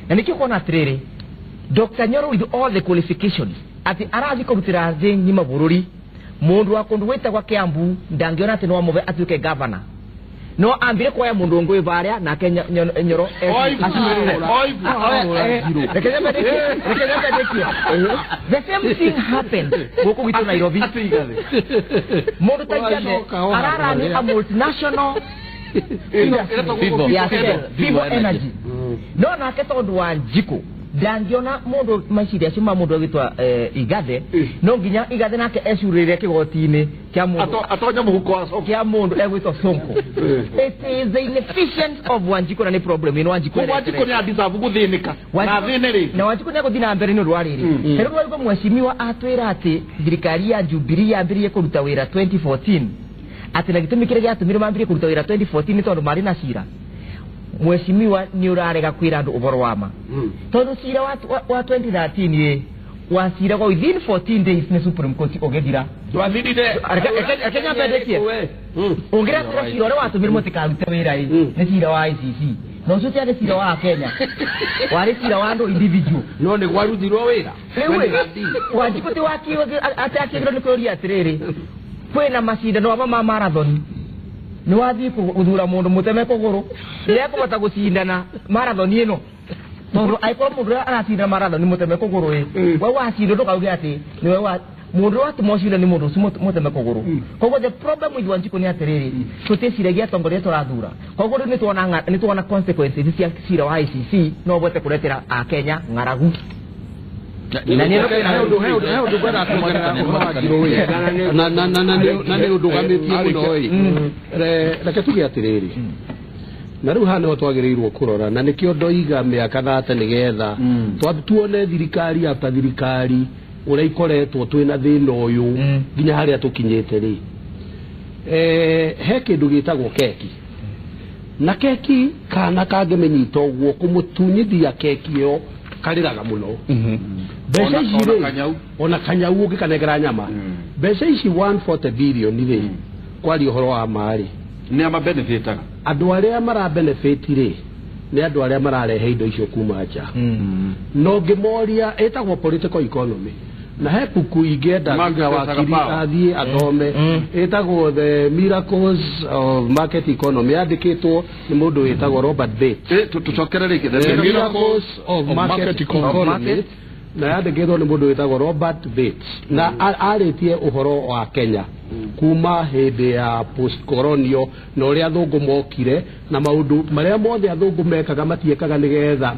na nikio kona atiriri Dr. Nyoro with all the qualifications ati arathi kurutira thi nyima bururi mundu wa kundu wetagwa Kiambu ndangiona ati no muve atuke governor no ambire kwa mundu ngwe baria na Kenya Nyoro the same thing happened huko gitu Nairobi mundu taigane arara ni a multinational Vivo Energy no na ketondu Wanjiku ndangiona mundu maciria cima mundu agitwa Igathe no nginya Igathe nake ecurire kigoti-ini kia mundu atonya muhuko wa Sonko kia mundu egwitwa Sonko it is the inefficient of Wanjiku na ni problem ino Wanjiku ni adisabu guthinika na thine ri na Wanjiku ni guthina mbere ni rwariri rero rwa mweshimiwa atwira ati thirikari ya Jubilee yambirie kuruta wira 2014 ati na gitumi kire giatumire mambirie kuruta wira 2014 ni tondu mari na cira mweshimiwa ni urarega kwira andu uboro wama tondu cira wa 2013 ye wasira go within 14 days ni Supreme Court ogethira wathirire akenya bedekie ongira cira ore watumire mutikarute wira ni cira wa ICC no so tiare cira wa Kenya wari cira wa andu individual no ni gwaruthirwo wira Wanjiku ti wakiwa atakigiro ni kuria atiriri kwena macindano aba ma marathon ni wathi kuthura mundu muteme kuguru ria kubata gucindana marathon ino tondu aiko mundu aracinda marathon muteme kuguru we wacinda ndukauge ati ni we wa mundu watu mocina ni mundu muteme kuguru koguo the problem with Wanjiku ni atiriri tuteciragia tongoria turathura koguo ni tuona consequences cia cira wa ICC no bote kuretera a Kenya ngaragu na ni undugametie muno reke tuge atiriri na riu hana twagiriirwo kurora na nikio ndoiga miaka 30 nigetha tuone thirikari after thirikari uria ikoretwo twina thina uyu nginya haria tukinyite ri he kindu gitagwo keki na keki kana kangemenyita uguo kumutunyithia keki yo kariraga muno mbeca ici ri ona kanyau ugikanegera nyama mbeca ici 140 billion ri kwari uhoro wa mari ni ama benefitaga andu aria mara benefit ri ni andu aria mararehe indo icio kuma nja no ngimoria etagwo political economy na he puku ingenda nginya wakiri athie athome etagwo the miracles of market economy yandikitwo ni mundu wetagwo Robert Bates tucokerere the miracles of market economy na yandikitwo ni mundu wetagwo Robert Bates na aritie uhoro wa Kenya kuma hindi ya post colonial na uria athungu mokire na maundu maria mothe athungu mekaga matiekaga nigetha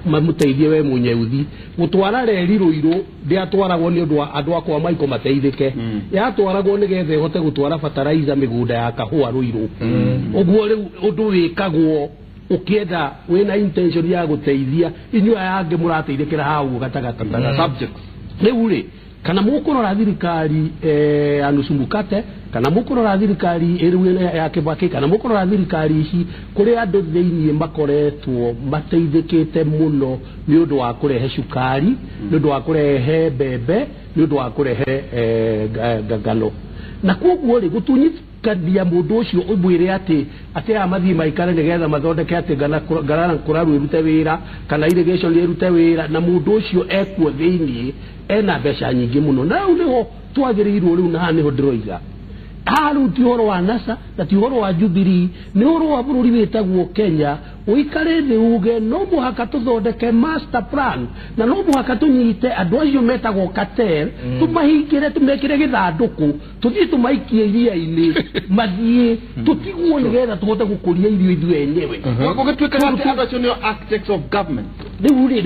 mamuteithie we munyeuthi gutwara reri ruiru ndiatwaragwo ni undu andu akwa maiko mateithike yatwaragwo nigetha ihote gutwara fertilizer migunda ya kahua ruiru uguo riu undu wikagwo ukienda wina intention ya guteithia inyua yange murateithikira hau gatagata subjects riu ri kana mukurora thirikari anusumbukate kana mukurora thirikari iriwe ya Kibaki kana mukurora thirikari ici kuri andu theinie makoretwo mateithikite muno ni undu wa kurehe cukari ni undu wa kurehe bebe ni undu wa kurehe ngano na koguo ri gutunyithia mundu ucio ubwire ati amathi maikare nigetha mathondeke ati ngana kuraru irute wira kana irrigation irute wira na mundu ucio ekuo theinie ena mbeca nyingi muno na riu niho twagirirwo riu na niho ndiroiga haru ti horo wa NASA na ti horo wa Jubilee ni horo wa bururi wetagwo Kenya uikare thi uge no muhaka tuthondeke master plan na no muhaka tunyite andu acio metagwo cartel tumahingire tumekire githanduku tuthie tumaikie iria-ini mathie tutigwo nigetha tuhote gukuria irio ithu enyewe gugituika andu acio ni architects of government riu ri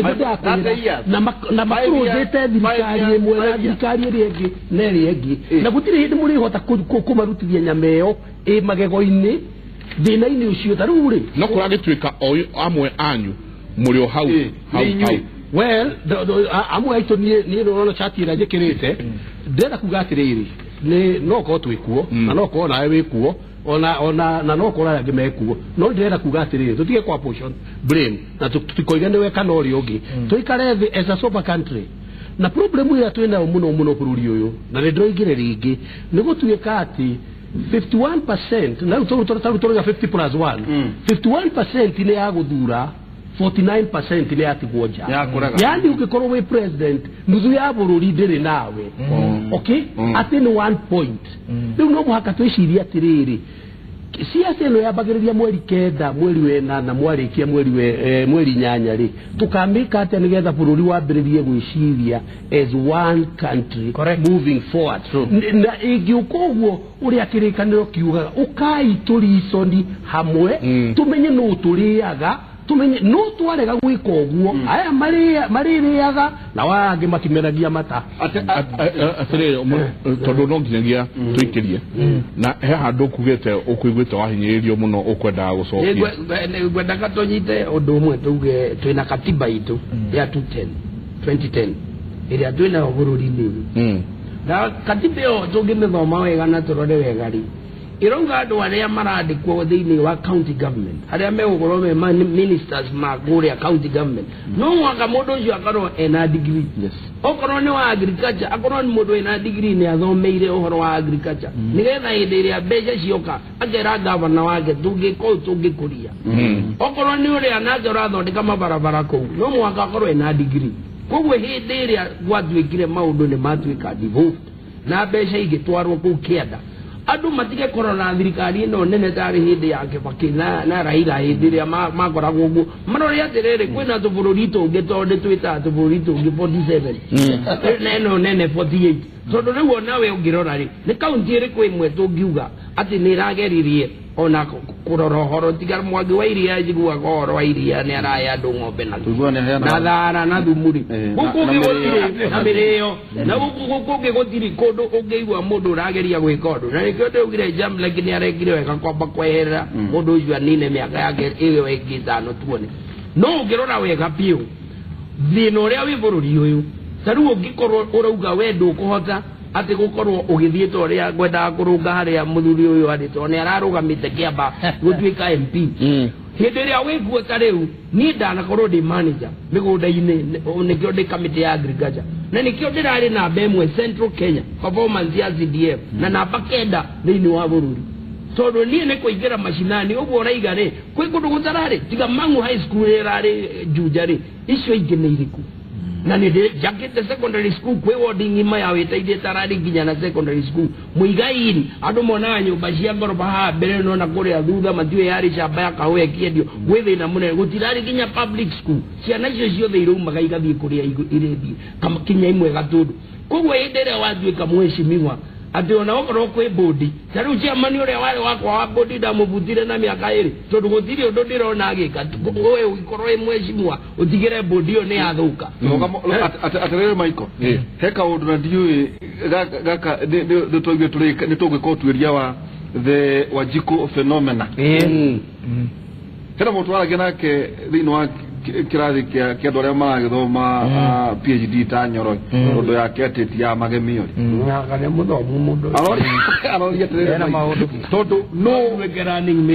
na makurujite thirikari imwe na thirikari iri ingi na iri ingi na gutire hindi muri hota kumarutithia nyama iyo magego-ini thina-inĩ ũcio ta rĩu rĩ no kũragĩtuĩka amwe anyu mũrĩ o hau well amwe aitũ niĩ ũrona chati ĩrĩa njĩkĩrĩte ndĩrenda kuga atĩrĩrĩ no korwo twĩ kuo na no korwo nawe wĩ kuo ona no korwo arĩa angĩ mekuo no ndĩrenda kuga atĩrĩrĩ tũtige kwa portion blame na tũtikoige nĩwe kana ũrĩa ũngĩ tũikare thĩ as a sober country na problem ĩrĩa twĩnayo mũno bũrũri ũyũ na nĩndĩroigire rĩngĩ nĩ gũtuĩka atĩ 51% na tũrũga 50 plus 1 51% nĩ ya gũthura 49% nĩ yatigwo nja yani ũngĩkorwo wĩ president nuthu ya bũrũri ndĩrĩ nawe okay atĩ nĩ 1 point rĩu no mũhaka twĩcirie atĩrĩrĩ siasa ĩno yambagĩrĩria mweri 9 mweri 8 na mwarĩkia mweri 8 rĩ tũkamĩka atĩa nĩgetha bũrũri wambĩrĩrie gwĩciria as one country moving forward na ĩngĩũka ũguo ũrĩa kĩrĩkanĩro kiugaga ũkai tũriconi hamwe tũmenye nũ tũrĩaga tumenye no twarega gwika ũguo aya marĩrĩaga na wangĩ makimeragia mata atĩrĩ tondũ no nginyagia tũikĩrie na he handũ kugĩte ũkũiguĩte wahinyĩrĩrio mũno ũkwendaga gũcokia ngwendaga tũnyite ũndũ ũmwe tuge twĩna katiba itũ ya 2010 ĩrĩa twĩnayo bũrũri-inĩ na katiba ĩyo tũngĩmĩthoma wega na tũrore wega rĩ irauga andũ arĩa marandĩkwo thĩinĩ wa county government arĩa megũkorwo me ministers ma kũrĩa county government no mwaka mũndũ ũcio akorwo ena degree okorwo nĩ wa agriculture akorwo nĩ mũndũ ena degree nĩ athomeire ũhoro wa agriculture nĩgetha hĩndĩ ĩrĩa mbeca cioka akera gavana wake tũngĩkũria okorwo nĩ ũrĩa nake ũrathondeka mabarabara kũu no mwaka akorwo ena degree koguo hĩndĩ ĩrĩa gwatuĩkire maũndũ nĩ matuĩka devolved na mbeca igĩtwarwo kũu kĩanda andũ matige korona thirikari ĩno nene tarĩ hĩndĩ ya Kibaki na Raila hĩndĩ ĩrĩa makoragwo ũguo marore atĩrĩrĩ kwĩna tũbũrũri tũngĩ tondũ twĩtaga tũbũrũri tũngĩ 47 na ĩno nene 48 tondũ rĩu onawe ũngĩrora rĩ nĩ kaunti ĩrĩkũ ĩmwe tũngiuga atĩ nĩ ĩrageririe ona kũrora ũhoro tiga Mwangi wa Iria njiguaga ũhoro wa iria nĩ araya andũ ng'ombe na thara na thumuri gũkũ gĩgũtirĩ na mĩrĩo na gũkũ gĩgũtirĩ kũndũ ũngĩigua mũndũ ũrageria gwĩka ũndũ na nĩkĩo ndĩugire Jamlek nĩ arekire wega kwamba kweherera mũndũ ũcio anine mĩaka yake ĩyo ĩngĩ 5 tuone no ũngĩrora wega biũ thĩna ũrĩa wĩ bũrũri ũyũ ta rĩu ũngĩkorwo ũrauga we ndũkũhota atĩ gũkorwo ũgĩthiĩte ũrĩa ngwendaga kũrũnga harĩa mũthuri ũyũ arĩ tondũ nĩ ararũgamĩte kĩamba gũtuĩka MP hĩndĩ ĩrĩa wĩkuo ta rĩu niĩ ndanakorwo ndĩ manager mĩgũnda-inĩ nĩkĩo ndĩ kamĩtĩ ya agriculture na nĩkĩo ndĩrarĩ namba 1 Central Kenya performance ya CDF na namba 9 thĩinĩ wa bũrũri tondũ niĩ nĩ kũingĩra macinani ũguo ũraiga rĩ kwĩ kũndũ gũtararĩ tiga Mang'u high school ĩrarĩ Juja rĩ icio ingĩ nĩ irĩkũ na nĩ jakĩte secondary school kwĩ wodi ng'ima ya wĩteithie tararĩ nginya na secondary school mũigaini andũ monaga nyũmba cia ngoroba haha mbere no na kũrĩa thutha matiũĩ yarĩ camba ya kahũa ĩkĩendio gwĩ thĩna mũnene gũtirarĩ nginya public school ciana icio ciothe iraumaga igathiĩ kũrĩa irĩthiĩ kinya imwe gatũndũ koguo hĩndĩ ĩrĩa watuĩka mwĩcimiwa atĩ ona okorwo kwĩ bodi ta rĩu ciamani ũrĩa warĩ wakwa wa bodi ndamũbutire na mĩaka 2 tondũ gũtirĩ ũndũ ndĩrona agĩka we ũgĩkorwo wĩ mwĩcimwa ũtigĩre bodi ĩyo nĩ yathũka atĩrĩrĩ Michael he kaũndũ na ndiũĩ gaka nĩ tũgwĩka ũtuĩria wa the Wanjiku phenomena hena mũndũ waragia nake thĩinĩ wa kĩrathi kĩa andũ arĩa maragĩthoma PhD ta Nyoroi ũndũ yake atĩ ti ya magemio nĩ mũthomu mũndũ aroria tena maũndũ tondũ no mweri 8 rĩ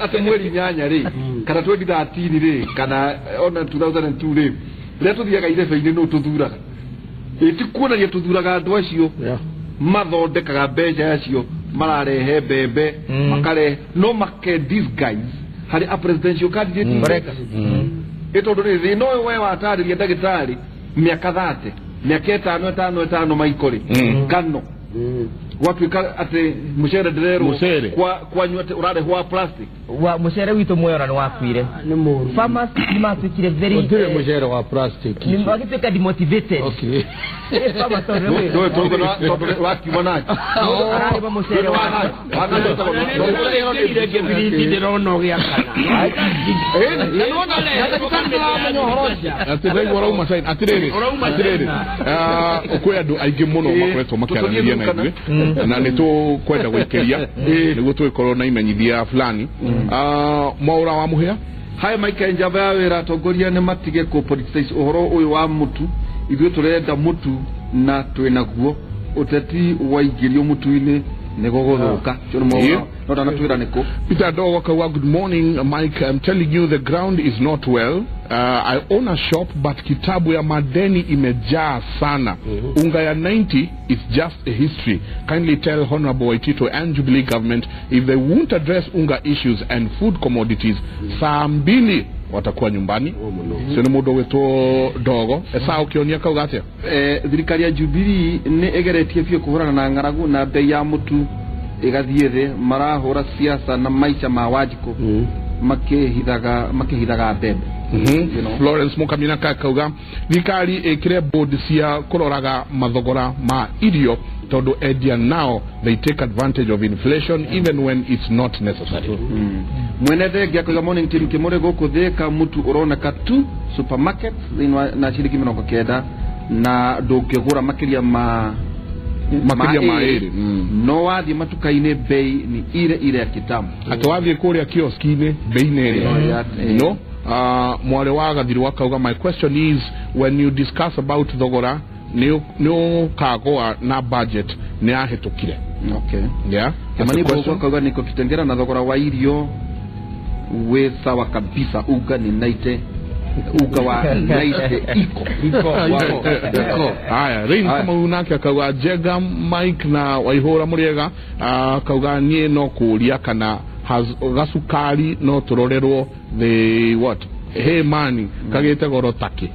atĩ mweri 8 rĩ kana 2013 rĩ kana ona 2002 rĩ rĩrĩa tũthiaga irebe-inĩ no tũthuraga ĩtikuonania tũthuraga andũ acio mathondekaga mbeca acio mararehe mbembe makarehe no make disguise harĩ a presidential candidate tondũ nĩ thĩna ũyũ we watarĩria ndagĩtarĩ mĩaka 30 mĩaka 5 Michael ngano gwatuĩka atĩ mũcere ndĩrerwo kwanyua atĩ ũrarehwo wa plastic wa mũcere witũ muoyo nĩ wakuire nĩ mũru farmers nĩ matuĩkire very ũtirĩ mũcere wa plastic nĩ magĩtuĩka demotivated okay farmers tondũ wakiuma nake ararĩma mũcere wa ndĩrona ũgĩa atĩrĩrĩ kwĩ andũ aingĩ mũno makoretwo makĩaranĩria na ithuĩ na nito kwenda gwikiria niguo twikorwo na imenyithia fulani maura wa muhia hai Mike Njava ya wira atongoria ne matige ko politics uhoro uyu wa mutu ithuĩ turenda mutu na twinaguo uteti waigirio mutu-ini negogothoka no twira niko Peter Dogo kawa good morning Mike, I'm telling you the ground is not well. I own a shop but kitabu ya madeni imejaa sana. Unga ya 90 is just a history. Kindly tell Honorable Waitito and Jubilee government if they won't address unga issues and food commodities saa mbili watakuwa nyumbani. Sio mudo wetu Dogo esa ukionia kauga atia thirikari ya Jubilee ni egeretie pia kuhurana na ngaragu na bei ya mutu igathiethe marahura siasa na maisha ma Wanjikũ makihithaga mbembe. Florence Mukamina kauga thirikari ikire board cia kuroraga mathogora ma irio todo edia now they take advantage of inflation even when it's not necessary. Mwenede gya morning team kimore goko theka mutu uroneka tu supermarket na shilingi 90 na ndungigura makiria ma iri no wathi matuka-ini bei ni ile ya kitambo ati wathi kuria kioski-ini bei ni no mwale wa gathiri wakauga my question is when you discuss about thogora ni kagwa na budget ni ahetukire yeah kama ni boko kauga niko kitengera na thogora wa irio we sawa kabisa uga ni naite uga wa naite iko haya Rain kama unake akawa Jega Mike na Waihura Muriega kauga nie no kuria kana gasukari no turorerwo the what hey mani kagete goro taki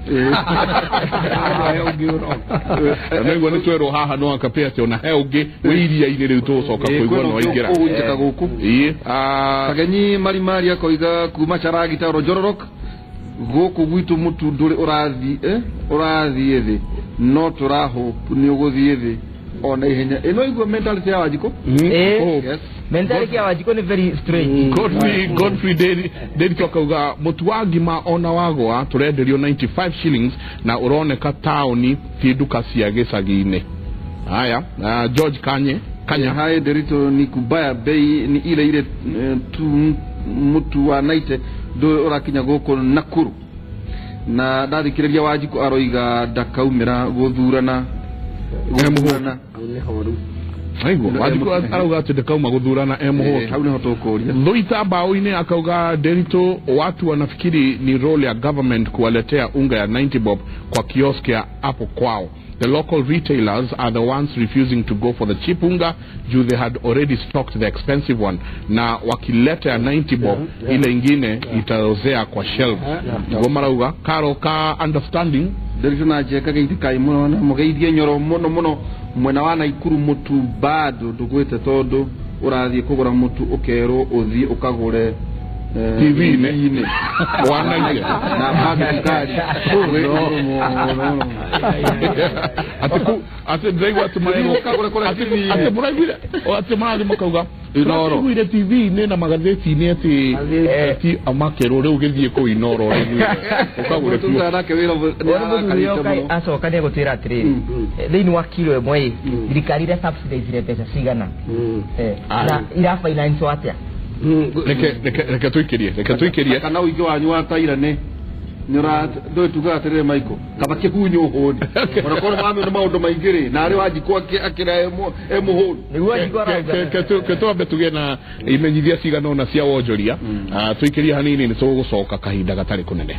nagwo ni twero haha no akapea te ona he ungi wiria ine riu tucoka kuigwa no ingira unjika guku kagenyi mari akoiga kuma charagi ta rojororok guku gwitu mutu nduri urathi ethi no turaho ni uguthie ethi ona ihenya ino igwa mentality ya Wanjikũ yes mentality ya Wanjikũ ni very strange. Godfrey did kauga mutu wa ngima ona wagwa turenderio 95 shillings na uroneka taoni ti duka cia gicagi-ini. Haya George Kanya hai derito ni kubaya bei ni ile tu mutu wa naite ndo urakinya goko Nakuru na ndathikiriria Wanjikũ aroiga ndakaumira guthurana aigo Wanjikũ arauga ati ndakauma guthurana hau niho tukuria Loita Bao-ini akauga Derito watu wanafikiri ni role ya government kuwaletea unga ya 90 bob kwa kioski ya hapo kwao. The local retailers are the ones refusing to go for the cheap unga due they had already stocked the expensive one na wakileta ya 90 bob ile ingine itaozea kwa shelf. Gomarauga karo ka understanding Derito na jeka gaitika imuno na mugeithie nyoro muno mwena wa Naikuru mutu bado ndugwete tondu urathie kugura mutu ukero uthi ukagure TV ne wanaje na magari ati ndaiwa tumaero ati muraigwire o ati mari makauga inoro gwire TV ne na magatheti ne ati amakero riu githie ku inoro ukagure tu nake wira acoka ne gutira atiriri thiini wa kilo emwe thirikari ria subsidize ire pesa cigana na ira finance atia reke tuikirie kana uigi wanyu wa taira ne nyora ndo tuga atirire Michael kabake kunyo honi ona kono mame no maundu maingiri na ari Wanjikũ akira emuhoni niguo Wanjikũ keto tuge na imenyithia cigana ona cia wonjoria tuikirie hanini ni tugucoka kahinda gatari kunene.